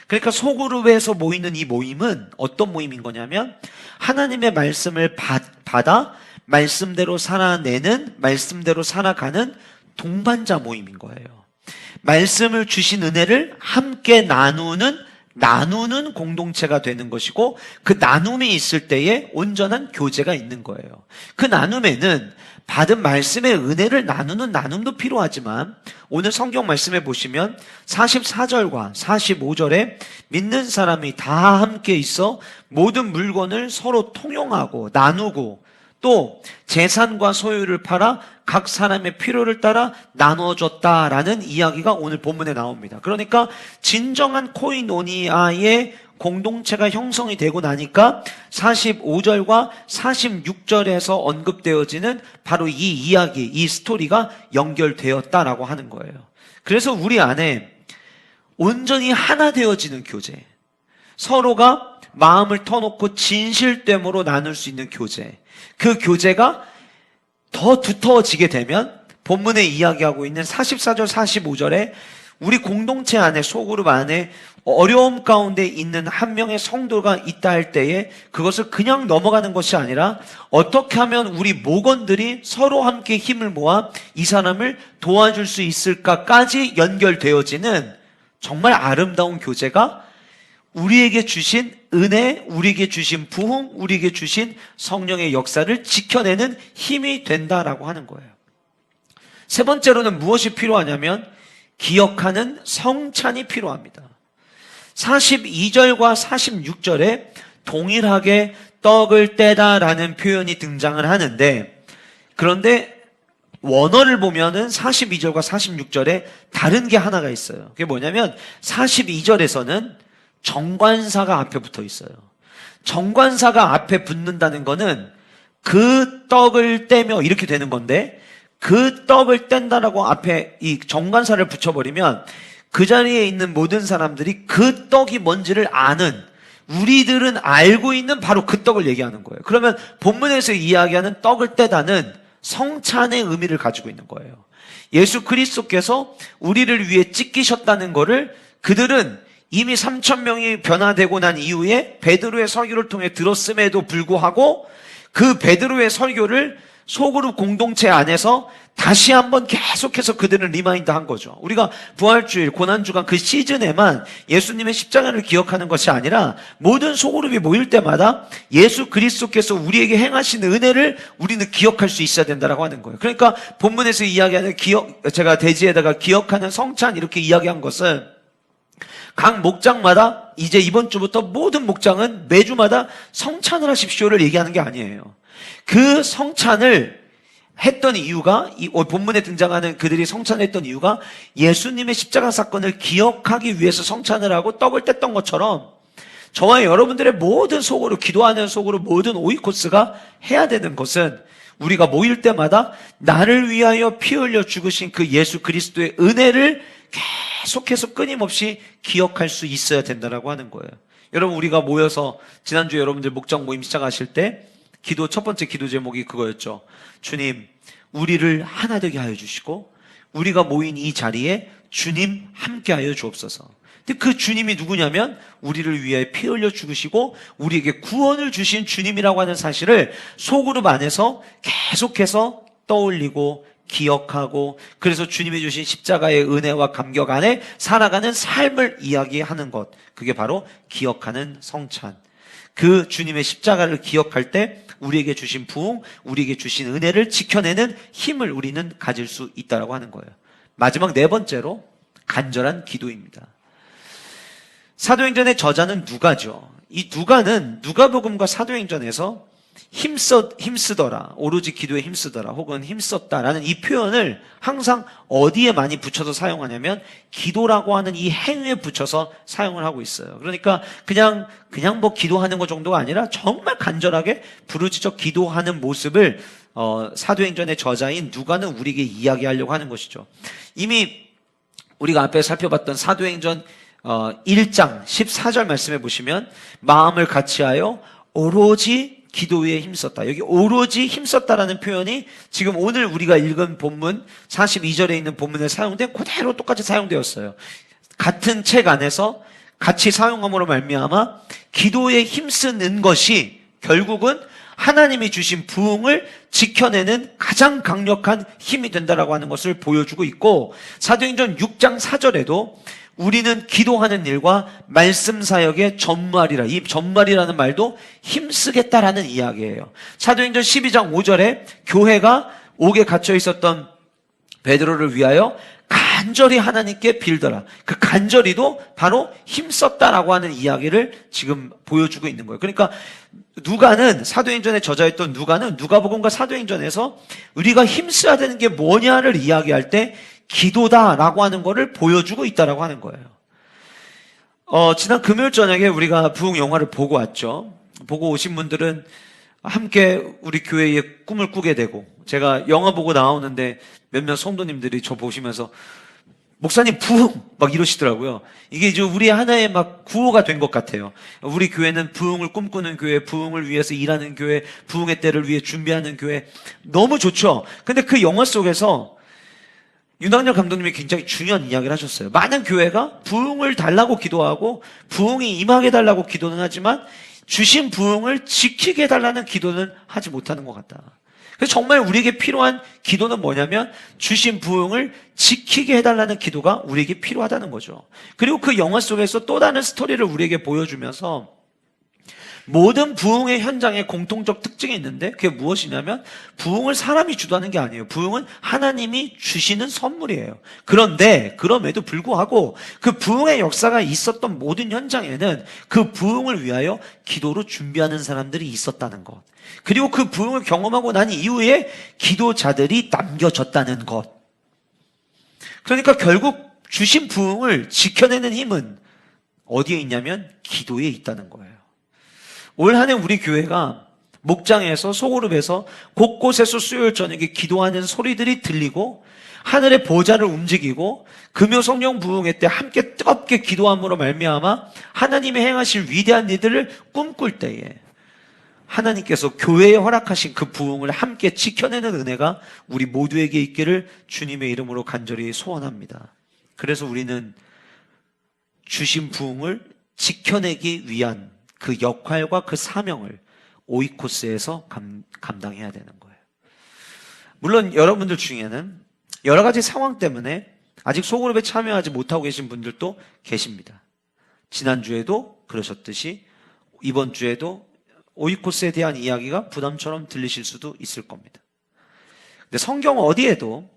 그러니까 소그룹에서 모이는 이 모임은 어떤 모임인 거냐면 하나님의 말씀을 받아 말씀대로 살아내는, 말씀대로 살아가는 동반자 모임인 거예요. 말씀을 주신 은혜를 함께 나누는 공동체가 되는 것이고 그 나눔이 있을 때에 온전한 교제가 있는 거예요. 그 나눔에는 받은 말씀의 은혜를 나누는 나눔도 필요하지만 오늘 성경 말씀에 보시면 44절과 45절에 믿는 사람이 다 함께 있어 모든 물건을 서로 통용하고 나누고 또 재산과 소유를 팔아 각 사람의 필요를 따라 나눠줬다라는 이야기가 오늘 본문에 나옵니다. 그러니까 진정한 코이노니아의 공동체가 형성이 되고 나니까 45절과 46절에서 언급되어지는 바로 이 이야기, 이 스토리가 연결되었다라고 하는 거예요. 그래서 우리 안에 온전히 하나 되어지는 교제, 서로가 마음을 터놓고 진실됨으로 나눌 수 있는 교제, 그 교제가 더 두터워지게 되면 본문에 이야기하고 있는 44절 45절에 우리 공동체 안에 소그룹 안에 어려움 가운데 있는 한 명의 성도가 있다 할 때에 그것을 그냥 넘어가는 것이 아니라 어떻게 하면 우리 목원들이 서로 함께 힘을 모아 이 사람을 도와줄 수 있을까까지 연결되어지는 정말 아름다운 교제가 우리에게 주신 은혜, 우리에게 주신 부흥, 우리에게 주신 성령의 역사를 지켜내는 힘이 된다라고 하는 거예요. 세 번째로는 무엇이 필요하냐면 기억하는 성찬이 필요합니다. 42절과 46절에 동일하게 떡을 떼다라는 표현이 등장을 하는데 그런데 원어를 보면은 42절과 46절에 다른 게 하나가 있어요. 그게 뭐냐면 42절에서는 정관사가 앞에 붙어 있어요. 정관사가 앞에 붙는다는 거는 그 떡을 떼며 이렇게 되는 건데 그 떡을 뗀다라고 앞에 이 정관사를 붙여버리면 그 자리에 있는 모든 사람들이 그 떡이 뭔지를 아는, 우리들은 알고 있는 바로 그 떡을 얘기하는 거예요. 그러면 본문에서 이야기하는 떡을 떼다는 성찬의 의미를 가지고 있는 거예요. 예수 그리스도께서 우리를 위해 찢기셨다는 거를 그들은 이미 3,000명이 변화되고 난 이후에 베드로의 설교를 통해 들었음에도 불구하고 그 베드로의 설교를 소그룹 공동체 안에서 다시 한번 계속해서 그들은 리마인드 한 거죠. 우리가 부활주일, 고난주간 그 시즌에만 예수님의 십자가를 기억하는 것이 아니라 모든 소그룹이 모일 때마다 예수 그리스도께서 우리에게 행하신 은혜를 우리는 기억할 수 있어야 된다라고 하는 거예요. 그러니까 본문에서 이야기하는 제가 대지에다가 기억하는 성찬 이렇게 이야기한 것은 각 목장마다 이제 이번 주부터 모든 목장은 매주마다 성찬을 하십시오를 얘기하는 게 아니에요. 그 성찬을 했던 이유가, 이 본문에 등장하는 그들이 성찬했던 이유가 예수님의 십자가 사건을 기억하기 위해서 성찬을 하고 떡을 뗐던 것처럼 저와 여러분들의 모든 속으로, 기도하는 속으로 모든 오이코스가 해야 되는 것은 우리가 모일 때마다 나를 위하여 피 흘려 죽으신 그 예수 그리스도의 은혜를 계속해서 끊임없이 기억할 수 있어야 된다라고 하는 거예요. 여러분, 우리가 모여서 지난주에 여러분들 목장 모임 시작하실 때 첫 번째 기도 제목이 그거였죠. 주님, 우리를 하나 되게 하여 주시고 우리가 모인 이 자리에 주님 함께 하여 주옵소서. 근데 그 주님이 누구냐면 우리를 위해 피 흘려 죽으시고 우리에게 구원을 주신 주님이라고 하는 사실을 소그룹 안에서 계속해서 떠올리고 기억하고, 그래서 주님이 주신 십자가의 은혜와 감격 안에 살아가는 삶을 이야기하는 것, 그게 바로 기억하는 성찬. 그 주님의 십자가를 기억할 때 우리에게 주신 부흥, 우리에게 주신 은혜를 지켜내는 힘을 우리는 가질 수 있다고 하는 거예요. 마지막 네 번째로 간절한 기도입니다. 사도행전의 저자는 누가죠. 이 누가는 누가복음과 사도행전에서 힘쓰더라, 오로지 기도에 힘쓰더라, 혹은 힘썼다라는 이 표현을 항상 어디에 많이 붙여서 사용하냐면 기도라고 하는 이 행위에 붙여서 사용을 하고 있어요. 그러니까 그냥 뭐 기도하는 것 정도가 아니라 정말 간절하게 부르짖어 기도하는 모습을 사도행전의 저자인 누가는 우리에게 이야기하려고 하는 것이죠. 이미 우리가 앞에 살펴봤던 사도행전 1장 14절 말씀해 보시면 마음을 같이하여 오로지 기도에 힘썼다. 여기 오로지 힘썼다라는 표현이 지금 오늘 우리가 읽은 본문 42절에 있는 본문에 사용된 그대로 똑같이 사용되었어요. 같은 책 안에서 같이 사용함으로 말미암아 기도에 힘쓰는 것이 결국은 하나님이 주신 부흥을 지켜내는 가장 강력한 힘이 된다라고 하는 것을 보여주고 있고, 사도행전 6장 4절에도 우리는 기도하는 일과 말씀 사역에 전무하리라. 이 전무하리라는 말도 힘쓰겠다라는 이야기예요. 사도행전 12장 5절에 교회가 옥에 갇혀 있었던 베드로를 위하여 간절히 하나님께 빌더라. 그 간절히도 바로 힘썼다라고 하는 이야기를 지금 보여주고 있는 거예요. 그러니까 누가는, 사도행전의 저자였던 누가는 누가복음과 사도행전에서 우리가 힘써야 되는 게 뭐냐를 이야기할 때 기도다라고 하는 거를 보여주고 있다라고 하는 거예요. 지난 금요일 저녁에 우리가 부흥 영화를 보고 왔죠. 보고 오신 분들은 함께 우리 교회의 꿈을 꾸게 되고, 제가 영화 보고 나오는데 몇몇 성도님들이 저 보시면서 목사님 부흥 막 이러시더라고요. 이게 이제 우리 하나의 막 구호가 된 것 같아요. 우리 교회는 부흥을 꿈꾸는 교회, 부흥을 위해서 일하는 교회, 부흥의 때를 위해 준비하는 교회. 너무 좋죠. 근데 그 영화 속에서 윤학열 감독님이 굉장히 중요한 이야기를 하셨어요. 많은 교회가 부흥을 달라고 기도하고 부흥이 임하게 달라고 기도는 하지만 주신 부흥을 지키게 해달라는 기도는 하지 못하는 것 같다. 그래서 정말 우리에게 필요한 기도는 뭐냐면 주신 부흥을 지키게 해달라는 기도가 우리에게 필요하다는 거죠. 그리고 그 영화 속에서 또 다른 스토리를 우리에게 보여주면서 모든 부흥의 현장에 공통적 특징이 있는데 그게 무엇이냐면 부흥을 사람이 주도하는 게 아니에요. 부흥은 하나님이 주시는 선물이에요. 그런데 그럼에도 불구하고 그 부흥의 역사가 있었던 모든 현장에는 그 부흥을 위하여 기도로 준비하는 사람들이 있었다는 것, 그리고 그 부흥을 경험하고 난 이후에 기도자들이 남겨졌다는 것. 그러니까 결국 주신 부흥을 지켜내는 힘은 어디에 있냐면 기도에 있다는 거예요. 올 한 해 우리 교회가 목장에서 소그룹에서 곳곳에서 수요일 저녁에 기도하는 소리들이 들리고 하늘의 보좌를 움직이고 금요 성령 부흥회 때 함께 뜨겁게 기도함으로 말미암아 하나님이 행하실 위대한 일들을 꿈꿀 때에 하나님께서 교회에 허락하신 그 부흥을 함께 지켜내는 은혜가 우리 모두에게 있기를 주님의 이름으로 간절히 소원합니다. 그래서 우리는 주신 부흥을 지켜내기 위한 그 역할과 그 사명을 오이코스에서 감당해야 되는 거예요. 물론 여러분들 중에는 여러 가지 상황 때문에 아직 소그룹에 참여하지 못하고 계신 분들도 계십니다. 지난주에도 그러셨듯이 이번 주에도 오이코스에 대한 이야기가 부담처럼 들리실 수도 있을 겁니다. 근데 성경 어디에도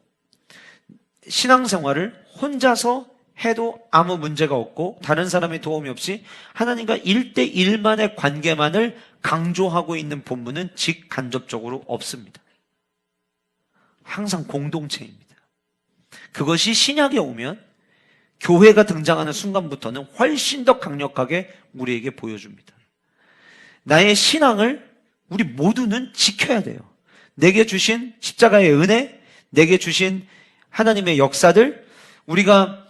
신앙생활을 혼자서 해도 아무 문제가 없고 다른 사람의 도움이 없이 하나님과 1대1만의 관계만을 강조하고 있는 본문은 직간접적으로 없습니다. 항상 공동체입니다. 그것이 신약에 오면 교회가 등장하는 순간부터는 훨씬 더 강력하게 우리에게 보여줍니다. 나의 신앙을 우리 모두는 지켜야 돼요. 내게 주신 십자가의 은혜, 내게 주신 하나님의 역사들, 우리가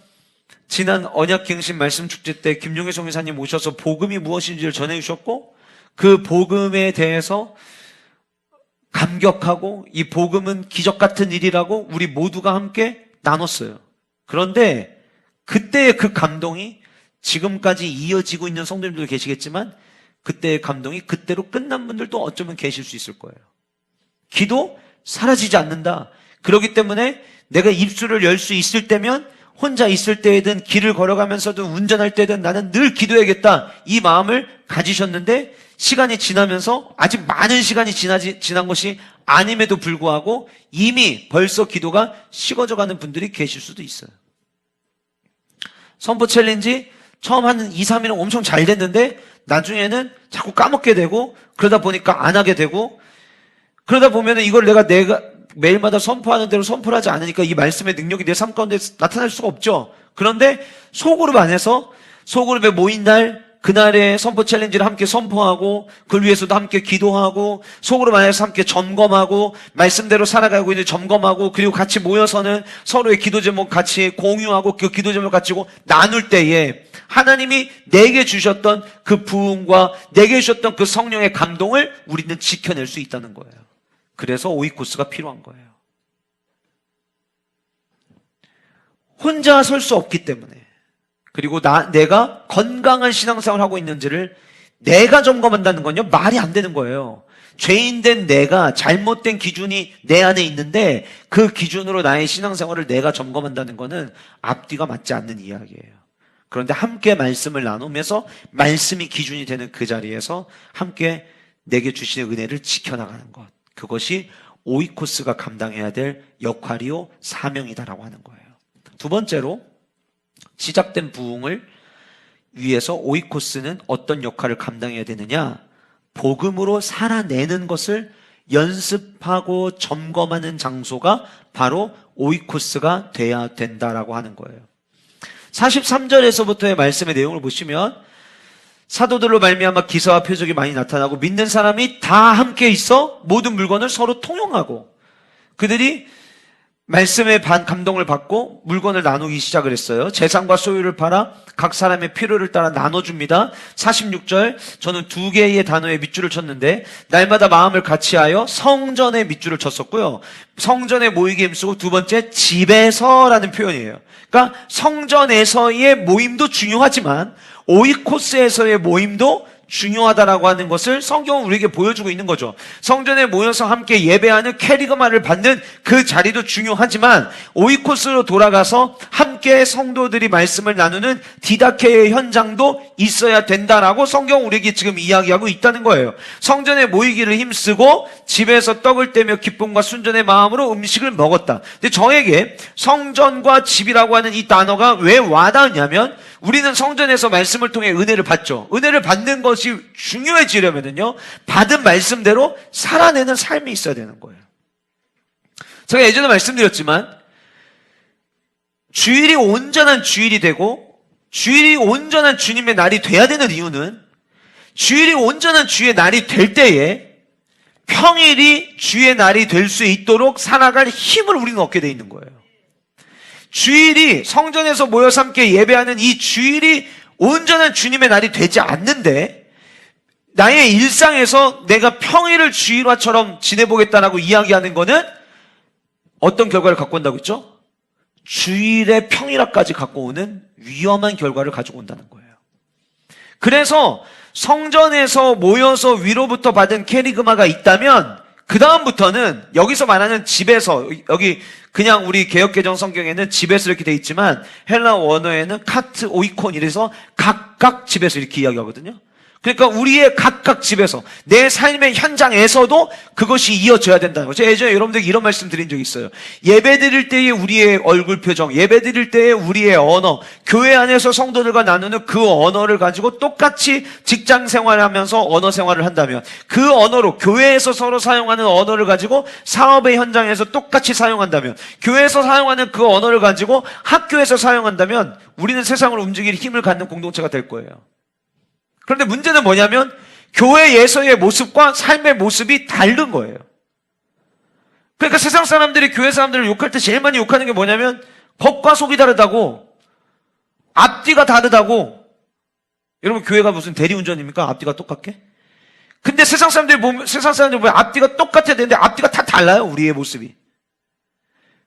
지난 언약갱신 말씀 축제 때 김용희 성교사님 오셔서 복음이 무엇인지를 전해주셨고, 그 복음에 대해서 감격하고 이 복음은 기적 같은 일이라고 우리 모두가 함께 나눴어요. 그런데 그때의 그 감동이 지금까지 이어지고 있는 성도님들도 계시겠지만, 그때의 감동이 그때로 끝난 분들도 어쩌면 계실 수 있을 거예요. 기도 사라지지 않는다. 그렇기 때문에 내가 입술을 열 수 있을 때면, 혼자 있을 때에든 길을 걸어가면서든 운전할 때든 나는 늘 기도해야겠다, 이 마음을 가지셨는데, 시간이 지나면서 아직 많은 시간이 지난 것이 아님에도 불구하고 이미 벌써 기도가 식어져 가는 분들이 계실 수도 있어요. 선포 챌린지 처음 한 2, 3일은 엄청 잘 됐는데 나중에는 자꾸 까먹게 되고, 그러다 보니까 안 하게 되고, 그러다 보면은 이걸 내가 매일마다 선포하는 대로 선포를 하지 않으니까 이 말씀의 능력이 내 삶 가운데 나타날 수가 없죠. 그런데 소그룹 안에서, 소그룹에 모인 날, 그날의 선포 챌린지를 함께 선포하고, 그걸 위해서도 함께 기도하고, 소그룹 안에서 함께 점검하고, 말씀대로 살아가고 있는 점검하고, 그리고 같이 모여서는 서로의 기도 제목 같이 공유하고, 그 기도 제목 같이 나눌 때에 하나님이 내게 주셨던 그 부흥과 내게 주셨던 그 성령의 감동을 우리는 지켜낼 수 있다는 거예요. 그래서 오이코스가 필요한 거예요. 혼자 설 수 없기 때문에, 그리고 내가 건강한 신앙생활을 하고 있는지를 내가 점검한다는 건요, 말이 안 되는 거예요. 죄인된 내가, 잘못된 기준이 내 안에 있는데 그 기준으로 나의 신앙생활을 내가 점검한다는 거는 앞뒤가 맞지 않는 이야기예요. 그런데 함께 말씀을 나누면서 말씀이 기준이 되는 그 자리에서 함께 내게 주시는 은혜를 지켜나가는 것, 그것이 오이코스가 감당해야 될 역할이요 사명이다라고 하는 거예요. 두 번째로, 시작된 부흥을 위해서 오이코스는 어떤 역할을 감당해야 되느냐? 복음으로 살아내는 것을 연습하고 점검하는 장소가 바로 오이코스가 돼야 된다라고 하는 거예요. 43절에서부터의 말씀의 내용을 보시면, 사도들로 말미암아 기사와 표적이 많이 나타나고 믿는 사람이 다 함께 있어 모든 물건을 서로 통용하고, 그들이 말씀의 감동을 받고 물건을 나누기 시작을 했어요. 재산과 소유를 팔아 각 사람의 필요를 따라 나눠줍니다. 46절, 저는 두 개의 단어에 밑줄을 쳤는데 날마다 마음을 같이하여 성전에 밑줄을 쳤었고요. 성전에 모이게 힘쓰고, 두 번째 집에서라는 표현이에요. 그러니까 성전에서의 모임도 중요하지만 오이코스에서의 모임도 중요하다라고 하는 것을 성경은 우리에게 보여주고 있는 거죠. 성전에 모여서 함께 예배하는 캐리그마를 받는 그 자리도 중요하지만, 오이코스로 돌아가서 함께 성도들이 말씀을 나누는 디다케의 현장도 있어야 된다라고 성경은 우리에게 지금 이야기하고 있다는 거예요. 성전에 모이기를 힘쓰고 집에서 떡을 떼며 기쁨과 순전의 마음으로 음식을 먹었다. 근데 저에게 성전과 집이라고 하는 이 단어가 왜 와닿냐면, 우리는 성전에서 말씀을 통해 은혜를 받죠. 은혜를 받는 것이 중요해지려면요, 받은 말씀대로 살아내는 삶이 있어야 되는 거예요. 제가 예전에 말씀드렸지만, 주일이 온전한 주일이 되고 주일이 온전한 주님의 날이 돼야 되는 이유는, 주일이 온전한 주의 날이 될 때에 평일이 주의 날이 될 수 있도록 살아갈 힘을 우리는 얻게 돼 있는 거예요. 주일이, 성전에서 모여서 함께 예배하는 이 주일이 온전한 주님의 날이 되지 않는데, 나의 일상에서 내가 평일을 주일화처럼 지내보겠다라고 이야기하는 거는 어떤 결과를 갖고 온다고 했죠? 주일의 평일화까지 갖고 오는 위험한 결과를 가지고 온다는 거예요. 그래서 성전에서 모여서 위로부터 받은 캐리그마가 있다면, 그 다음부터는 여기서 말하는 집에서, 여기 그냥 우리 개역개정 성경에는 집에서 이렇게 돼 있지만 헬라 원어에는 카트 오이콘 이래서 각각 집에서 이렇게 이야기하거든요. 그러니까 우리의 각각 집에서, 내 삶의 현장에서도 그것이 이어져야 된다는 거죠. 예전에 여러분들에게 이런 말씀 드린 적이 있어요. 예배 드릴 때의 우리의 얼굴 표정, 예배 드릴 때의 우리의 언어, 교회 안에서 성도들과 나누는 그 언어를 가지고 똑같이 직장 생활하면서 언어 생활을 한다면, 그 언어로, 교회에서 서로 사용하는 언어를 가지고 사업의 현장에서 똑같이 사용한다면, 교회에서 사용하는 그 언어를 가지고 학교에서 사용한다면 우리는 세상을 움직일 힘을 갖는 공동체가 될 거예요. 그런데 문제는 뭐냐면 교회에서의 모습과 삶의 모습이 다른 거예요. 그러니까 세상 사람들이 교회 사람들을 욕할 때 제일 많이 욕하는 게 뭐냐면 겉과 속이 다르다고, 앞뒤가 다르다고. 여러분, 교회가 무슨 대리운전입니까? 앞뒤가 똑같게? 근데 세상 사람들이 보면 앞뒤가 똑같아야 되는데 앞뒤가 다 달라요, 우리의 모습이.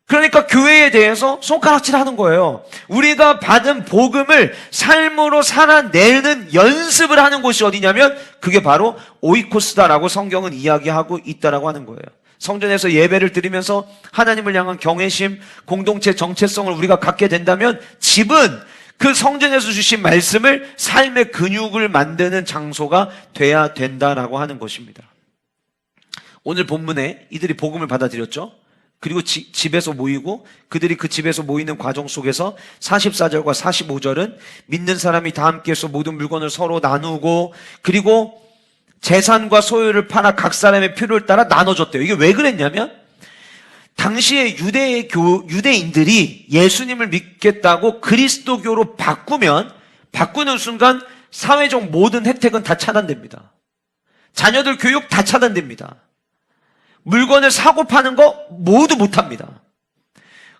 그러니까 교회에 대해서 손가락질하는 거예요. 우리가 받은 복음을 삶으로 살아내는 연습을 하는 곳이 어디냐면 그게 바로 오이코스다라고 성경은 이야기하고 있다라고 하는 거예요. 성전에서 예배를 드리면서 하나님을 향한 경외심, 공동체 정체성을 우리가 갖게 된다면 집은 그 성전에서 주신 말씀을 삶의 근육을 만드는 장소가 돼야 된다라고 하는 것입니다. 오늘 본문에 이들이 복음을 받아들였죠. 그리고 집에서 모이고 그들이 그 집에서 모이는 과정 속에서 44절과 45절은 믿는 사람이 다 함께해서 모든 물건을 서로 나누고 그리고 재산과 소유를 팔아 각 사람의 필요를 따라 나눠줬대요. 이게 왜 그랬냐면 당시에 유대인들이 예수님을 믿겠다고 그리스도교로 바꾸는 순간 사회적 모든 혜택은 다 차단됩니다. 자녀들 교육 다 차단됩니다. 물건을 사고 파는 거 모두 못합니다.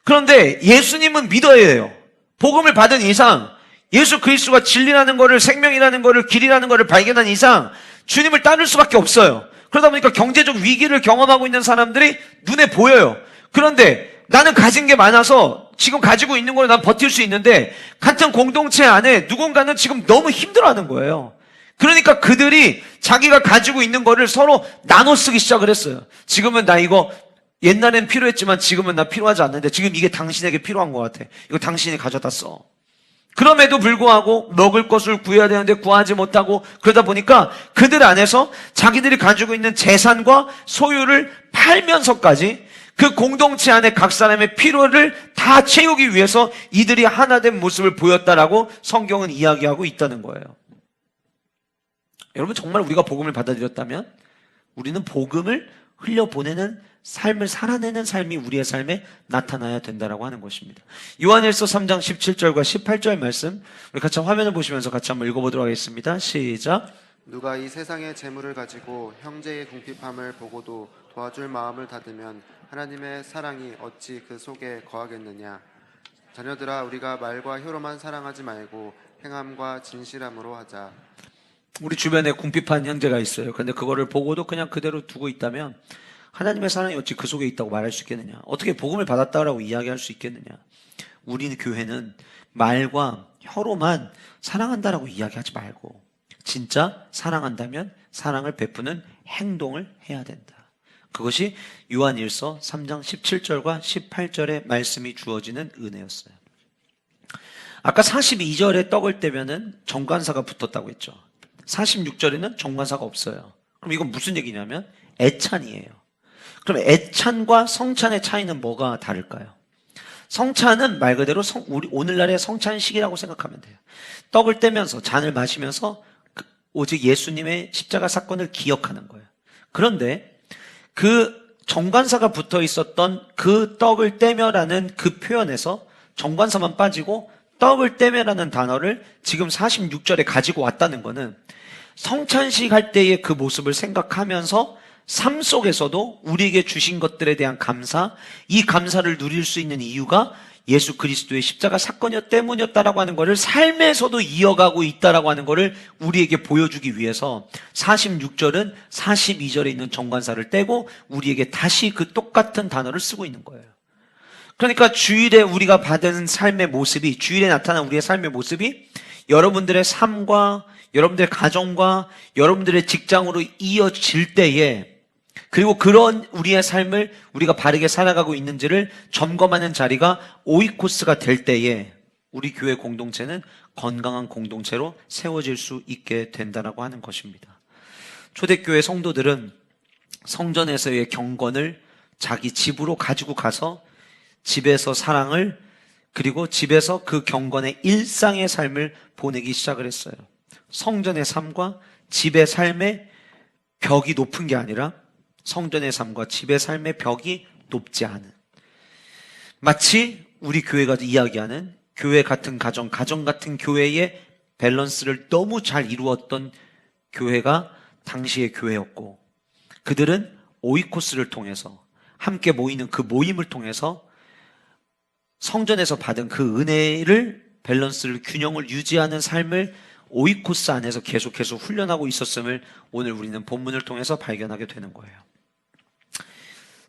그런데 예수님은 믿어야 해요. 복음을 받은 이상, 예수 그리스도가 진리라는 거를, 생명이라는 거를, 길이라는 거를 발견한 이상 주님을 따를 수밖에 없어요. 그러다 보니까 경제적 위기를 경험하고 있는 사람들이 눈에 보여요. 그런데 나는 가진 게 많아서 지금 가지고 있는 걸로 난 버틸 수 있는데 같은 공동체 안에 누군가는 지금 너무 힘들어하는 거예요. 그러니까 그들이 자기가 가지고 있는 거를 서로 나눠 쓰기 시작을 했어요. 지금은 나 이거 옛날엔 필요했지만 지금은 나 필요하지 않는데 지금 이게 당신에게 필요한 것 같아. 이거 당신이 가져다 써. 그럼에도 불구하고 먹을 것을 구해야 되는데 구하지 못하고 그러다 보니까 그들 안에서 자기들이 가지고 있는 재산과 소유를 팔면서까지 그 공동체 안에 각 사람의 필요를 다 채우기 위해서 이들이 하나 된 모습을 보였다라고 성경은 이야기하고 있다는 거예요. 여러분, 정말 우리가 복음을 받아들였다면 우리는 복음을 흘려보내는 삶을 살아내는 삶이 우리의 삶에 나타나야 된다라고 하는 것입니다. 요한일서 3장 17절과 18절 말씀 우리 같이 화면을 보시면서 같이 한번 읽어보도록 하겠습니다. 시작. 누가 이 세상의 재물을 가지고 형제의 궁핍함을 보고도 도와줄 마음을 닫으면 하나님의 사랑이 어찌 그 속에 거하겠느냐. 자녀들아, 우리가 말과 혀로만 사랑하지 말고 행함과 진실함으로 하자. 우리 주변에 궁핍한 형제가 있어요. 그런데 그거를 보고도 그냥 그대로 두고 있다면 하나님의 사랑이 어찌 그 속에 있다고 말할 수 있겠느냐. 어떻게 복음을 받았다라고 이야기할 수 있겠느냐. 우리는 교회는 말과 혀로만 사랑한다라고 이야기하지 말고 진짜 사랑한다면 사랑을 베푸는 행동을 해야 된다. 그것이 요한일서 3장 17절과 18절의 말씀이 주어지는 은혜였어요. 아까 42절에 떡을 떼면은 정관사가 붙었다고 했죠. 46절에는 정관사가 없어요. 그럼 이건 무슨 얘기냐면 애찬이에요. 그럼 애찬과 성찬의 차이는 뭐가 다를까요? 성찬은 말 그대로 우리 오늘날의 성찬식이라고 생각하면 돼요. 떡을 떼면서 잔을 마시면서 오직 예수님의 십자가 사건을 기억하는 거예요. 그런데 그 정관사가 붙어 있었던 그 떡을 떼며라는 그 표현에서 정관사만 빠지고 떡을 떼며라는 단어를 지금 46절에 가지고 왔다는 거는 성찬식 할 때의 그 모습을 생각하면서 삶 속에서도 우리에게 주신 것들에 대한 감사, 이 감사를 누릴 수 있는 이유가 예수 그리스도의 십자가 사건이었 때문이었다라고 하는 것을 삶에서도 이어가고 있다라고 하는 것을 우리에게 보여주기 위해서 46절은 42절에 있는 정관사를 떼고 우리에게 다시 그 똑같은 단어를 쓰고 있는 거예요. 그러니까 주일에 우리가 받은 삶의 모습이, 주일에 나타난 우리의 삶의 모습이 여러분들의 삶과 여러분들의 가정과 여러분들의 직장으로 이어질 때에, 그리고 그런 우리의 삶을 우리가 바르게 살아가고 있는지를 점검하는 자리가 오이코스가 될 때에 우리 교회 공동체는 건강한 공동체로 세워질 수 있게 된다라고 하는 것입니다. 초대교회 성도들은 성전에서의 경건을 자기 집으로 가지고 가서 집에서 사랑을, 그리고 집에서 그 경건의 일상의 삶을 보내기 시작을 했어요. 성전의 삶과 집의 삶의 벽이 높은 게 아니라 성전의 삶과 집의 삶의 벽이 높지 않은, 마치 우리 교회가 이야기하는 교회 같은 가정, 가정 같은 교회의 밸런스를 너무 잘 이루었던 교회가 당시의 교회였고, 그들은 오이코스를 통해서 함께 모이는 그 모임을 통해서 성전에서 받은 그 은혜를, 밸런스를, 균형을 유지하는 삶을 오이코스 안에서 계속해서 훈련하고 있었음을 오늘 우리는 본문을 통해서 발견하게 되는 거예요.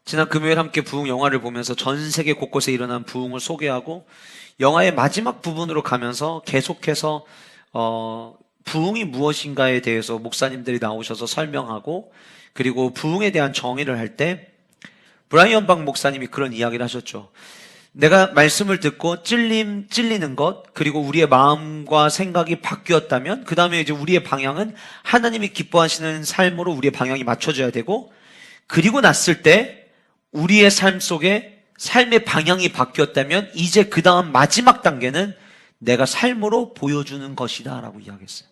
지난 금요일 함께 부흥 영화를 보면서 전 세계 곳곳에 일어난 부흥을 소개하고 영화의 마지막 부분으로 가면서 계속해서 부흥이 무엇인가에 대해서 목사님들이 나오셔서 설명하고, 그리고 부흥에 대한 정의를 할 때 브라이언 박 목사님이 그런 이야기를 하셨죠. 내가 말씀을 듣고 찔리는 것, 그리고 우리의 마음과 생각이 바뀌었다면 그 다음에 이제 우리의 방향은 하나님이 기뻐하시는 삶으로 우리의 방향이 맞춰져야 되고, 그리고 났을 때 우리의 삶 속에 삶의 방향이 바뀌었다면 이제 그 다음 마지막 단계는 내가 삶으로 보여주는 것이다 라고 이야기했어요.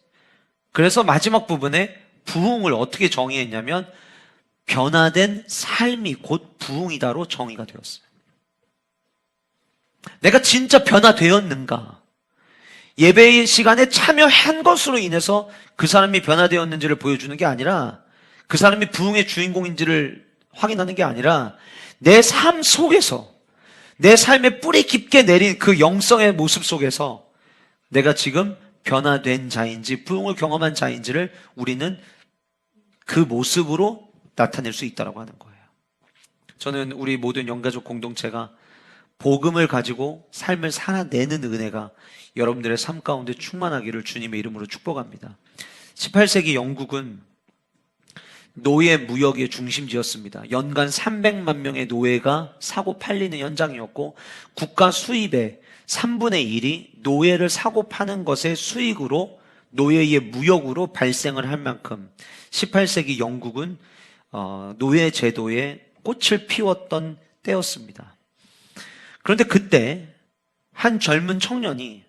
그래서 마지막 부분에 부흥을 어떻게 정의했냐면 변화된 삶이 곧 부흥이다로 정의가 되었어요. 내가 진짜 변화되었는가? 예배의 시간에 참여한 것으로 인해서 그 사람이 변화되었는지를 보여주는 게 아니라, 그 사람이 부흥의 주인공인지를 확인하는 게 아니라, 내 삶 속에서, 내 삶에 뿌리 깊게 내린 그 영성의 모습 속에서 내가 지금 변화된 자인지 부흥을 경험한 자인지를 우리는 그 모습으로 나타낼 수 있다고 하는 거예요. 저는 우리 모든 영가족 공동체가 복음을 가지고 삶을 살아내는 은혜가 여러분들의 삶 가운데 충만하기를 주님의 이름으로 축복합니다. 18세기 영국은 노예 무역의 중심지였습니다. 연간 300만 명의 노예가 사고 팔리는 현장이었고, 국가 수입의 3분의 1이 노예를 사고 파는 것의 수익으로, 노예의 무역으로 발생을 할 만큼 18세기 영국은 노예 제도에 꽃을 피웠던 때였습니다. 그런데 그때 한 젊은 청년이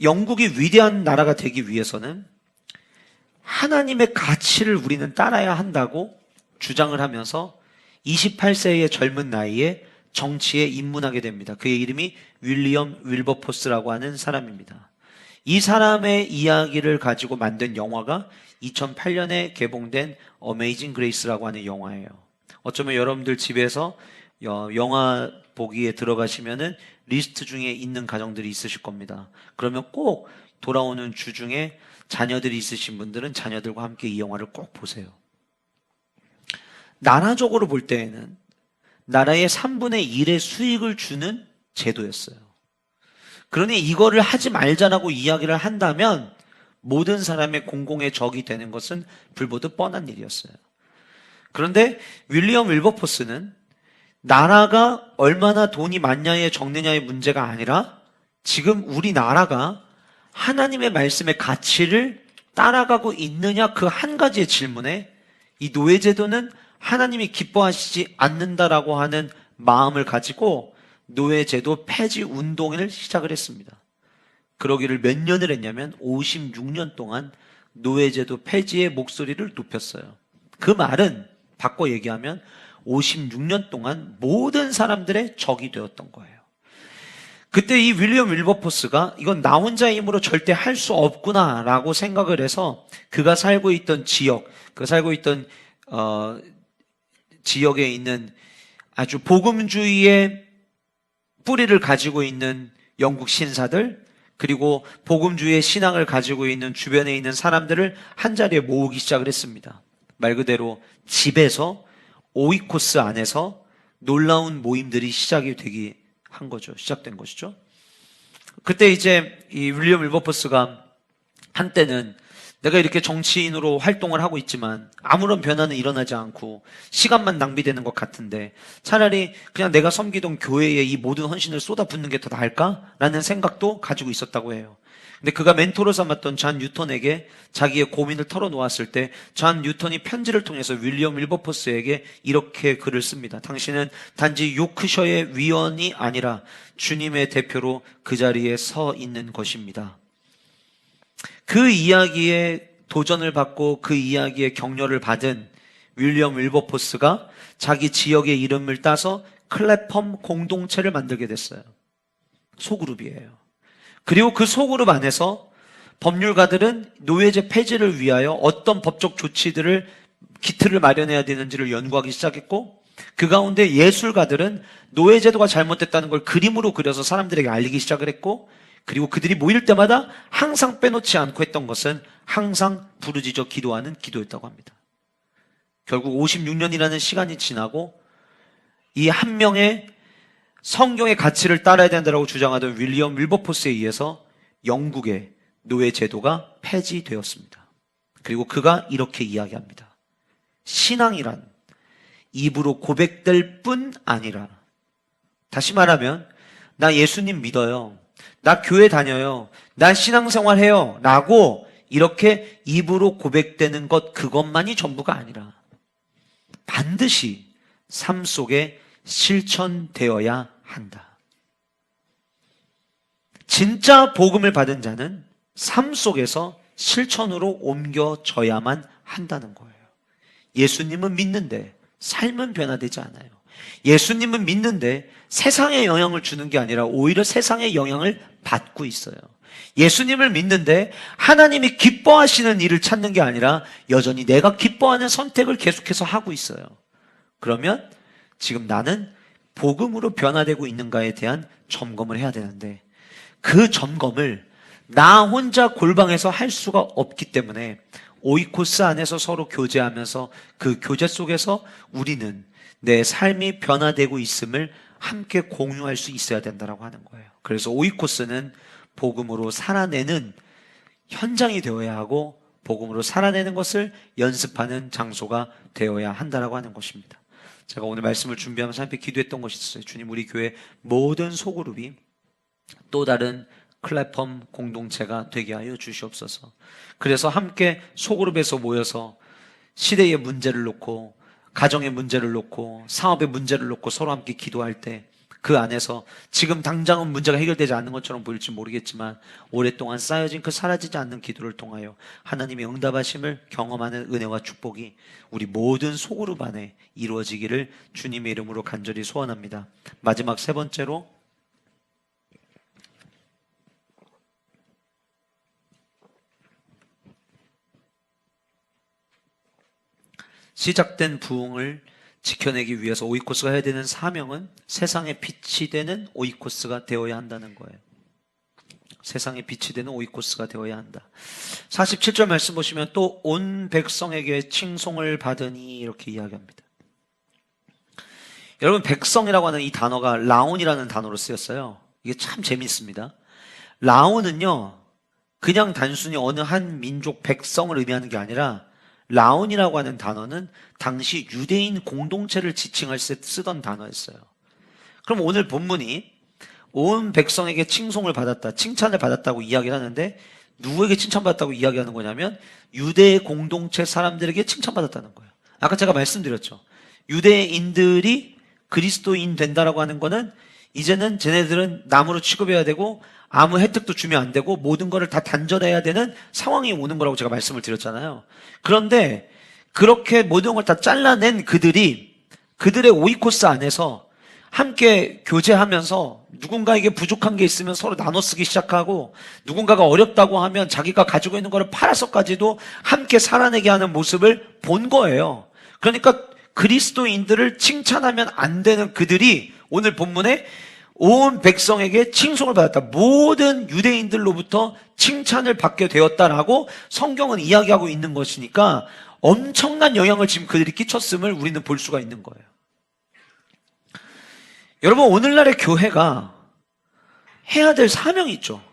영국이 위대한 나라가 되기 위해서는 하나님의 가치를 우리는 따라야 한다고 주장을 하면서 28세의 젊은 나이에 정치에 입문하게 됩니다. 그의 이름이 윌리엄 윌버포스라고 하는 사람입니다. 이 사람의 이야기를 가지고 만든 영화가 2008년에 개봉된 어메이징 그레이스라고 하는 영화예요. 어쩌면 여러분들 집에서 영화 보기에 들어가시면은 리스트 중에 있는 가정들이 있으실 겁니다. 그러면 꼭 돌아오는 주 중에 자녀들이 있으신 분들은 자녀들과 함께 이 영화를 꼭 보세요. 나라적으로 볼 때에는 나라의 3분의 1의 수익을 주는 제도였어요. 그러니 이거를 하지 말자라고 이야기를 한다면 모든 사람의 공공의 적이 되는 것은 불보듯 뻔한 일이었어요. 그런데 윌리엄 윌버포스는 나라가 얼마나 돈이 많냐에 적느냐의 문제가 아니라 지금 우리나라가 하나님의 말씀의 가치를 따라가고 있느냐, 그 한 가지의 질문에 이 노예제도는 하나님이 기뻐하시지 않는다라고 하는 마음을 가지고 노예제도 폐지 운동을 시작을 했습니다. 그러기를 몇 년을 했냐면 56년 동안 노예제도 폐지의 목소리를 높였어요. 그 말은 바꿔 얘기하면 56년 동안 모든 사람들의 적이 되었던 거예요. 그때 이 윌리엄 윌버포스가 이건 나 혼자의 힘으로 절대 할 수 없구나라고 생각을 해서 그가 살고 있던 지역, 그 살고 있던 지역에 있는 아주 복음주의의 뿌리를 가지고 있는 영국 신사들, 그리고 복음주의의 신앙을 가지고 있는 주변에 있는 사람들을 한자리에 모으기 시작을 했습니다. 말 그대로 집에서, 오이코스 안에서 놀라운 모임들이 시작된 것이죠. 그때 이제 이 윌리엄 윌버포스가 한때는 내가 이렇게 정치인으로 활동을 하고 있지만 아무런 변화는 일어나지 않고 시간만 낭비되는 것 같은데 차라리 그냥 내가 섬기던 교회에 이 모든 헌신을 쏟아붓는 게 더 나을까라는 생각도 가지고 있었다고 해요. 근데 그가 멘토로 삼았던 존 뉴턴에게 자기의 고민을 털어놓았을 때 존 뉴턴이 편지를 통해서 윌리엄 윌버포스에게 이렇게 글을 씁니다. 당신은 단지 요크셔의 위원이 아니라 주님의 대표로 그 자리에 서 있는 것입니다. 그 이야기에 도전을 받고 그 이야기에 격려를 받은 윌리엄 윌버포스가 자기 지역의 이름을 따서 클래펌 공동체를 만들게 됐어요. 소그룹이에요. 그리고 그 소그룹 안에서 법률가들은 노예제 폐지를 위하여 어떤 법적 조치들을 기틀을 마련해야 되는지를 연구하기 시작했고, 그 가운데 예술가들은 노예제도가 잘못됐다는 걸 그림으로 그려서 사람들에게 알리기 시작을 했고, 그리고 그들이 모일 때마다 항상 빼놓지 않고 했던 것은 항상 부르짖어 기도하는 기도였다고 합니다. 결국 56년이라는 시간이 지나고 이 한 명의 성경의 가치를 따라야 된다고 주장하던 윌리엄 윌버포스에 의해서 영국의 노예 제도가 폐지되었습니다. 그리고 그가 이렇게 이야기합니다. 신앙이란 입으로 고백될 뿐 아니라, 다시 말하면 나 예수님 믿어요, 나 교회 다녀요, 나 신앙생활 해요 라고 이렇게 입으로 고백되는 것, 그것만이 전부가 아니라 반드시 삶 속에 실천되어야 한다. 진짜 복음을 받은 자는 삶 속에서 실천으로 옮겨져야만 한다는 거예요. 예수님은 믿는데 삶은 변화되지 않아요. 예수님은 믿는데 세상에 영향을 주는 게 아니라 오히려 세상의 영향을 받고 있어요. 예수님을 믿는데 하나님이 기뻐하시는 일을 찾는 게 아니라 여전히 내가 기뻐하는 선택을 계속해서 하고 있어요. 그러면 지금 나는 복음으로 변화되고 있는가에 대한 점검을 해야 되는데, 그 점검을 나 혼자 골방에서 할 수가 없기 때문에 오이코스 안에서 서로 교제하면서 그 교제 속에서 우리는 내 삶이 변화되고 있음을 함께 공유할 수 있어야 된다고 하는 거예요. 그래서 오이코스는 복음으로 살아내는 현장이 되어야 하고, 복음으로 살아내는 것을 연습하는 장소가 되어야 한다고 하는 것입니다. 제가 오늘 말씀을 준비하면서 함께 기도했던 것이 있어요. 주님, 우리 교회 모든 소그룹이 또 다른 클래펌 공동체가 되게 하여 주시옵소서. 그래서 함께 소그룹에서 모여서 시대의 문제를 놓고, 가정의 문제를 놓고, 사업의 문제를 놓고 서로 함께 기도할 때 그 안에서 지금 당장은 문제가 해결되지 않는 것처럼 보일지 모르겠지만 오랫동안 쌓여진 그 사라지지 않는 기도를 통하여 하나님의 응답하심을 경험하는 은혜와 축복이 우리 모든 소그룹 안에 이루어지기를 주님의 이름으로 간절히 소원합니다. 마지막 세 번째로, 시작된 부흥을 지켜내기 위해서 오이코스가 해야 되는 사명은 세상의 빛이 되는 오이코스가 되어야 한다는 거예요. 세상의 빛이 되는 오이코스가 되어야 한다. 47절 말씀 보시면 또 온 백성에게 칭송을 받으니 이렇게 이야기합니다. 여러분, 백성이라고 하는 이 단어가 라온이라는 단어로 쓰였어요. 이게 참 재밌습니다. 라온은요, 그냥 단순히 어느 한 민족 백성을 의미하는 게 아니라 라온이라고 하는 단어는 당시 유대인 공동체를 지칭할 때 쓰던 단어였어요. 그럼 오늘 본문이 온 백성에게 칭송을 받았다, 칭찬을 받았다고 이야기를 하는데 누구에게 칭찬받았다고 이야기하는 거냐면 유대 공동체 사람들에게 칭찬받았다는 거예요. 아까 제가 말씀드렸죠. 유대인들이 그리스도인 된다라고 하는 거는 이제는 쟤네들은 남으로 취급해야 되고 아무 혜택도 주면 안 되고 모든 거를 다 단절해야 되는 상황이 오는 거라고 제가 말씀을 드렸잖아요. 그런데 그렇게 모든 걸 다 잘라낸 그들이 그들의 오이코스 안에서 함께 교제하면서 누군가에게 부족한 게 있으면 서로 나눠 쓰기 시작하고, 누군가가 어렵다고 하면 자기가 가지고 있는 거를 팔아서까지도 함께 살아내게 하는 모습을 본 거예요. 그러니까 그리스도인들을 칭찬하면 안 되는 그들이 오늘 본문에 온 백성에게 칭송을 받았다, 모든 유대인들로부터 칭찬을 받게 되었다라고 성경은 이야기하고 있는 것이니까 엄청난 영향을 지금 그들이 끼쳤음을 우리는 볼 수가 있는 거예요. 여러분, 오늘날의 교회가 해야 될 사명이 있죠.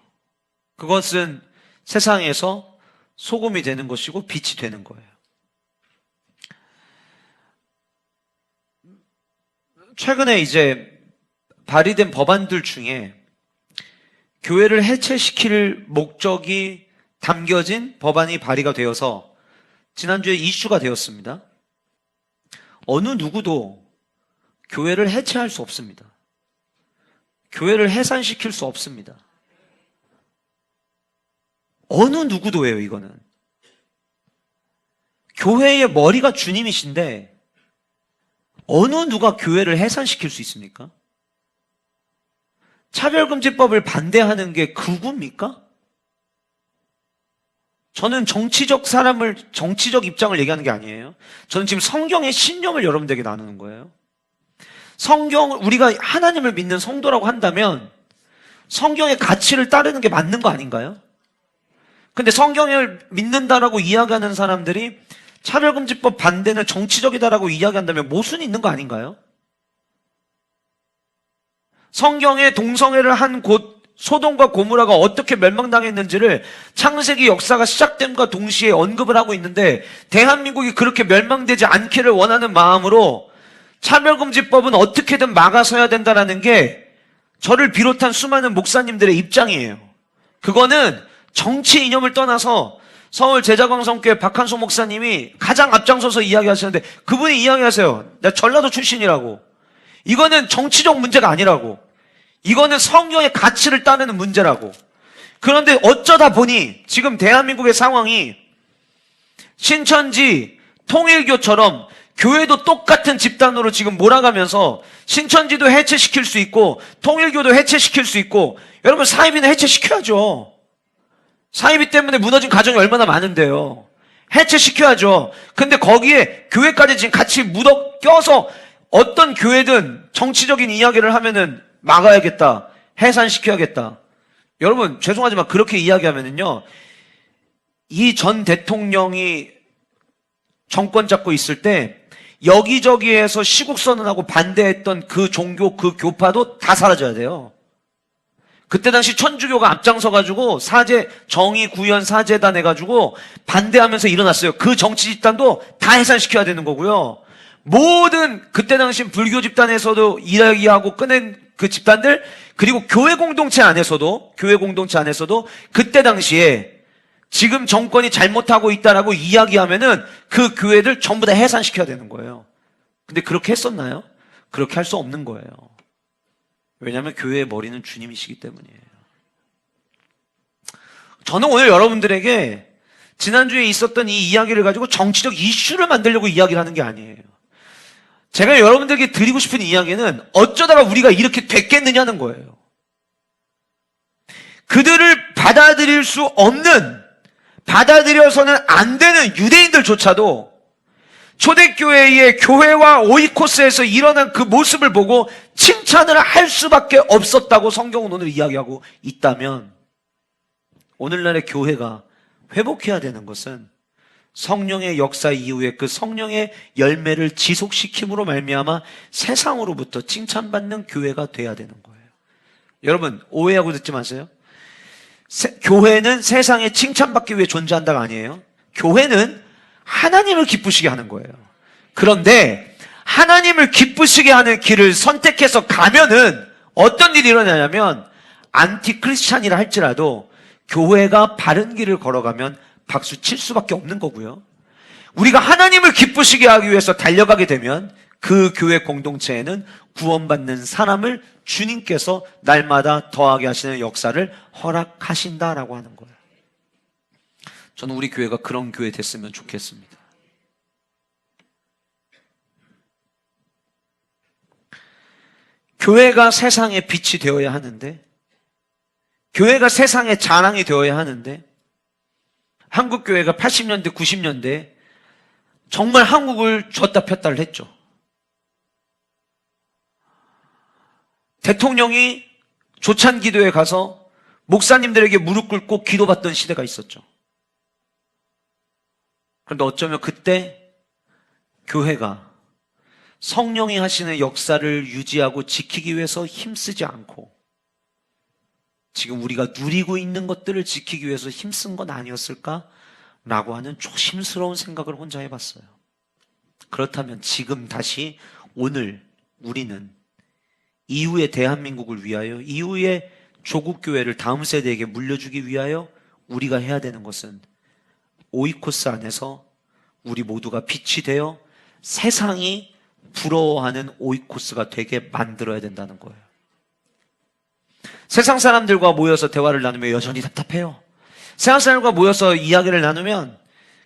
그것은 세상에서 소금이 되는 것이고 빛이 되는 거예요. 최근에 이제 발의된 법안들 중에 교회를 해체시킬 목적이 담겨진 법안이 발의가 되어서 지난주에 이슈가 되었습니다. 어느 누구도 교회를 해체할 수 없습니다. 교회를 해산시킬 수 없습니다. 어느 누구도예요, 이거는. 교회의 머리가 주님이신데 어느 누가 교회를 해산시킬 수 있습니까? 차별금지법을 반대하는 게 극우입니까? 저는 정치적 입장을 얘기하는 게 아니에요. 저는 지금 성경의 신념을 여러분들에게 나누는 거예요. 우리가 하나님을 믿는 성도라고 한다면 성경의 가치를 따르는 게 맞는 거 아닌가요? 근데 성경을 믿는다라고 이야기하는 사람들이 차별금지법 반대는 정치적이다라고 이야기한다면 모순이 있는 거 아닌가요? 성경에 동성애를 한 곳 소돔과 고모라가 어떻게 멸망당했는지를 창세기 역사가 시작됨과 동시에 언급을 하고 있는데 대한민국이 그렇게 멸망되지 않기를 원하는 마음으로 차별금지법은 어떻게든 막아서야 된다는 게 저를 비롯한 수많은 목사님들의 입장이에요. 그거는 정치 이념을 떠나서 서울 제자광성교회 박한소 목사님이 가장 앞장서서 이야기하시는데 그분이 이야기하세요. 나 전라도 출신이라고. 이거는 정치적 문제가 아니라고. 이거는 성경의 가치를 따르는 문제라고. 그런데 어쩌다 보니 지금 대한민국의 상황이 신천지, 통일교처럼 교회도 똑같은 집단으로 지금 몰아가면서 신천지도 해체시킬 수 있고 통일교도 해체시킬 수 있고 여러분 사이비는 해체시켜야죠. 사이비 때문에 무너진 가정이 얼마나 많은데요. 해체시켜야죠. 근데 거기에 교회까지 지금 같이 껴서 어떤 교회든 정치적인 이야기를 하면은 막아야겠다. 해산시켜야겠다. 여러분 죄송하지만 그렇게 이야기하면은요. 이 전 대통령이 정권 잡고 있을 때 여기저기에서 시국선언하고 반대했던 그 종교, 그 교파도 다 사라져야 돼요. 그때 당시 천주교가 앞장서가지고 정의 구현 사제단 해가지고 반대하면서 일어났어요. 그 정치 집단도 다 해산시켜야 되는 거고요. 모든 그때 당시 불교 집단에서도 이야기하고 꺼낸 그 집단들 그리고 교회 공동체 안에서도 그때 당시에 지금 정권이 잘못하고 있다라고 이야기하면은 그 교회들 전부 다 해산시켜야 되는 거예요. 근데 그렇게 했었나요? 그렇게 할 수 없는 거예요. 왜냐하면 교회의 머리는 주님이시기 때문이에요. 저는 오늘 여러분들에게 지난주에 있었던 이 이야기를 가지고 정치적 이슈를 만들려고 이야기를 하는 게 아니에요. 제가 여러분들에게 드리고 싶은 이야기는 어쩌다가 우리가 이렇게 됐겠느냐는 거예요. 그들을 받아들일 수 없는, 받아들여서는 안 되는 유대인들조차도 초대교회의 교회와 오이코스에서 일어난 그 모습을 보고 칭찬을 할 수밖에 없었다고 성경은 오늘 이야기하고 있다면 오늘날의 교회가 회복해야 되는 것은 성령의 역사 이후에 그 성령의 열매를 지속시킴으로 말미암아 세상으로부터 칭찬받는 교회가 돼야 되는 거예요. 여러분 오해하고 듣지 마세요. 교회는 세상에 칭찬받기 위해 존재한다가 아니에요. 교회는 하나님을 기쁘시게 하는 거예요. 그런데 하나님을 기쁘시게 하는 길을 선택해서 가면은 어떤 일이 일어나냐면 안티크리스찬이라 할지라도 교회가 바른 길을 걸어가면 박수 칠 수밖에 없는 거고요. 우리가 하나님을 기쁘시게 하기 위해서 달려가게 되면 그 교회 공동체에는 구원받는 사람을 주님께서 날마다 더하게 하시는 역사를 허락하신다라고 하는 거예요. 저는 우리 교회가 그런 교회 됐으면 좋겠습니다. 교회가 세상의 빛이 되어야 하는데, 교회가 세상의 자랑이 되어야 하는데, 한국교회가 80년대, 90년대 정말 한국을 줬다 폈다를 했죠. 대통령이 조찬기도에 가서 목사님들에게 무릎 꿇고 기도받던 시대가 있었죠. 그런데 어쩌면 그때 교회가 성령이 하시는 역사를 유지하고 지키기 위해서 힘쓰지 않고 지금 우리가 누리고 있는 것들을 지키기 위해서 힘쓴 건 아니었을까 라고 하는 조심스러운 생각을 혼자 해봤어요. 그렇다면 지금 다시 오늘 우리는 이후의 대한민국을 위하여, 이후의 조국교회를 다음 세대에게 물려주기 위하여 우리가 해야 되는 것은 오이코스 안에서 우리 모두가 빛이 되어 세상이 부러워하는 오이코스가 되게 만들어야 된다는 거예요. 세상 사람들과 모여서 대화를 나누면 여전히 답답해요. 세상 사람들과 모여서 이야기를 나누면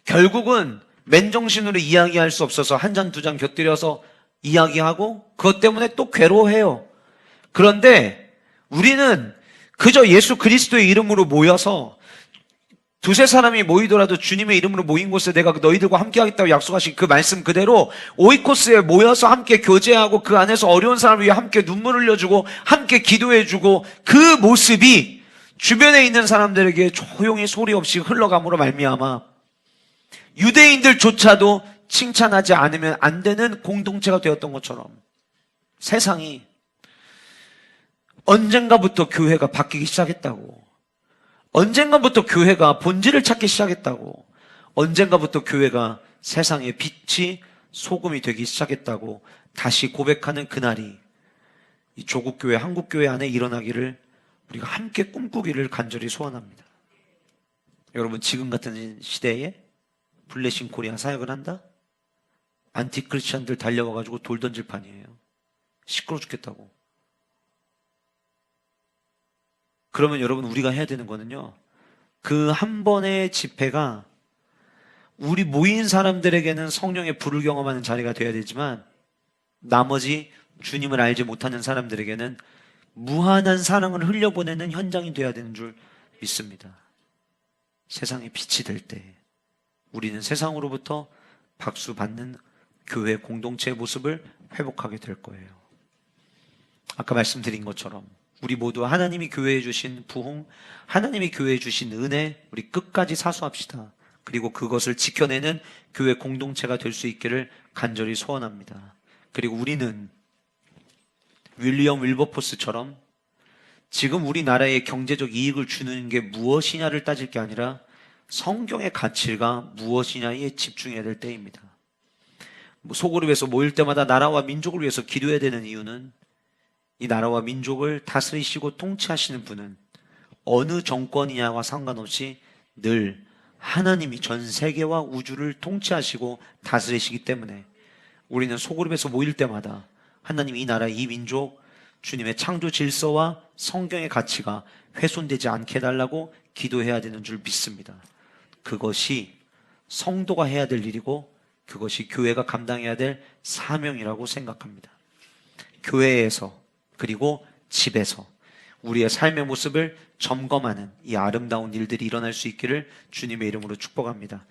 결국은 맨정신으로 이야기할 수 없어서 한 잔, 두 잔 곁들여서 이야기하고 그것 때문에 또 괴로워해요. 그런데 우리는 그저 예수 그리스도의 이름으로 모여서 두세 사람이 모이더라도 주님의 이름으로 모인 곳에 내가 너희들과 함께 하겠다고 약속하신 그 말씀 그대로 오이코스에 모여서 함께 교제하고 그 안에서 어려운 사람을 위해 함께 눈물 흘려주고 함께 기도해주고 그 모습이 주변에 있는 사람들에게 조용히 소리 없이 흘러감으로 말미암아 유대인들조차도 칭찬하지 않으면 안 되는 공동체가 되었던 것처럼 세상이 언젠가부터 교회가 바뀌기 시작했다고, 언젠가부터 교회가 본질을 찾기 시작했다고, 언젠가부터 교회가 세상의 빛이 소금이 되기 시작했다고 다시 고백하는 그날이 이 조국교회, 한국교회 안에 일어나기를 우리가 함께 꿈꾸기를 간절히 소원합니다. 여러분, 지금 같은 시대에 블레싱 코리아 사역을 한다? 안티 크리스천들 달려와가지고 돌 던질 판이에요. 시끄러워 죽겠다고. 그러면 여러분, 우리가 해야 되는 거는요, 그 한 번의 집회가 우리 모인 사람들에게는 성령의 불을 경험하는 자리가 되어야 되지만 나머지 주님을 알지 못하는 사람들에게는 무한한 사랑을 흘려보내는 현장이 되어야 되는 줄 믿습니다. 세상에 빛이 될 때 우리는 세상으로부터 박수 받는 교회 공동체의 모습을 회복하게 될 거예요. 아까 말씀드린 것처럼 우리 모두 하나님이 교회에 주신 부흥, 하나님이 교회에 주신 은혜, 우리 끝까지 사수합시다. 그리고 그것을 지켜내는 교회 공동체가 될 수 있기를 간절히 소원합니다. 그리고 우리는 윌리엄 윌버포스처럼 지금 우리나라에 경제적 이익을 주는 게 무엇이냐를 따질 게 아니라 성경의 가치가 무엇이냐에 집중해야 될 때입니다. 소그룹에서 모일 때마다 나라와 민족을 위해서 기도해야 되는 이유는 이 나라와 민족을 다스리시고 통치하시는 분은 어느 정권이냐와 상관없이 늘 하나님이 전 세계와 우주를 통치하시고 다스리시기 때문에 우리는 소그룹에서 모일 때마다 하나님, 이 나라, 이 민족, 주님의 창조 질서와 성경의 가치가 훼손되지 않게 해달라고 기도해야 되는 줄 믿습니다. 그것이 성도가 해야 될 일이고 그것이 교회가 감당해야 될 사명이라고 생각합니다. 교회에서 그리고 집에서 우리의 삶의 모습을 점검하는 이 아름다운 일들이 일어날 수 있기를 주님의 이름으로 축복합니다.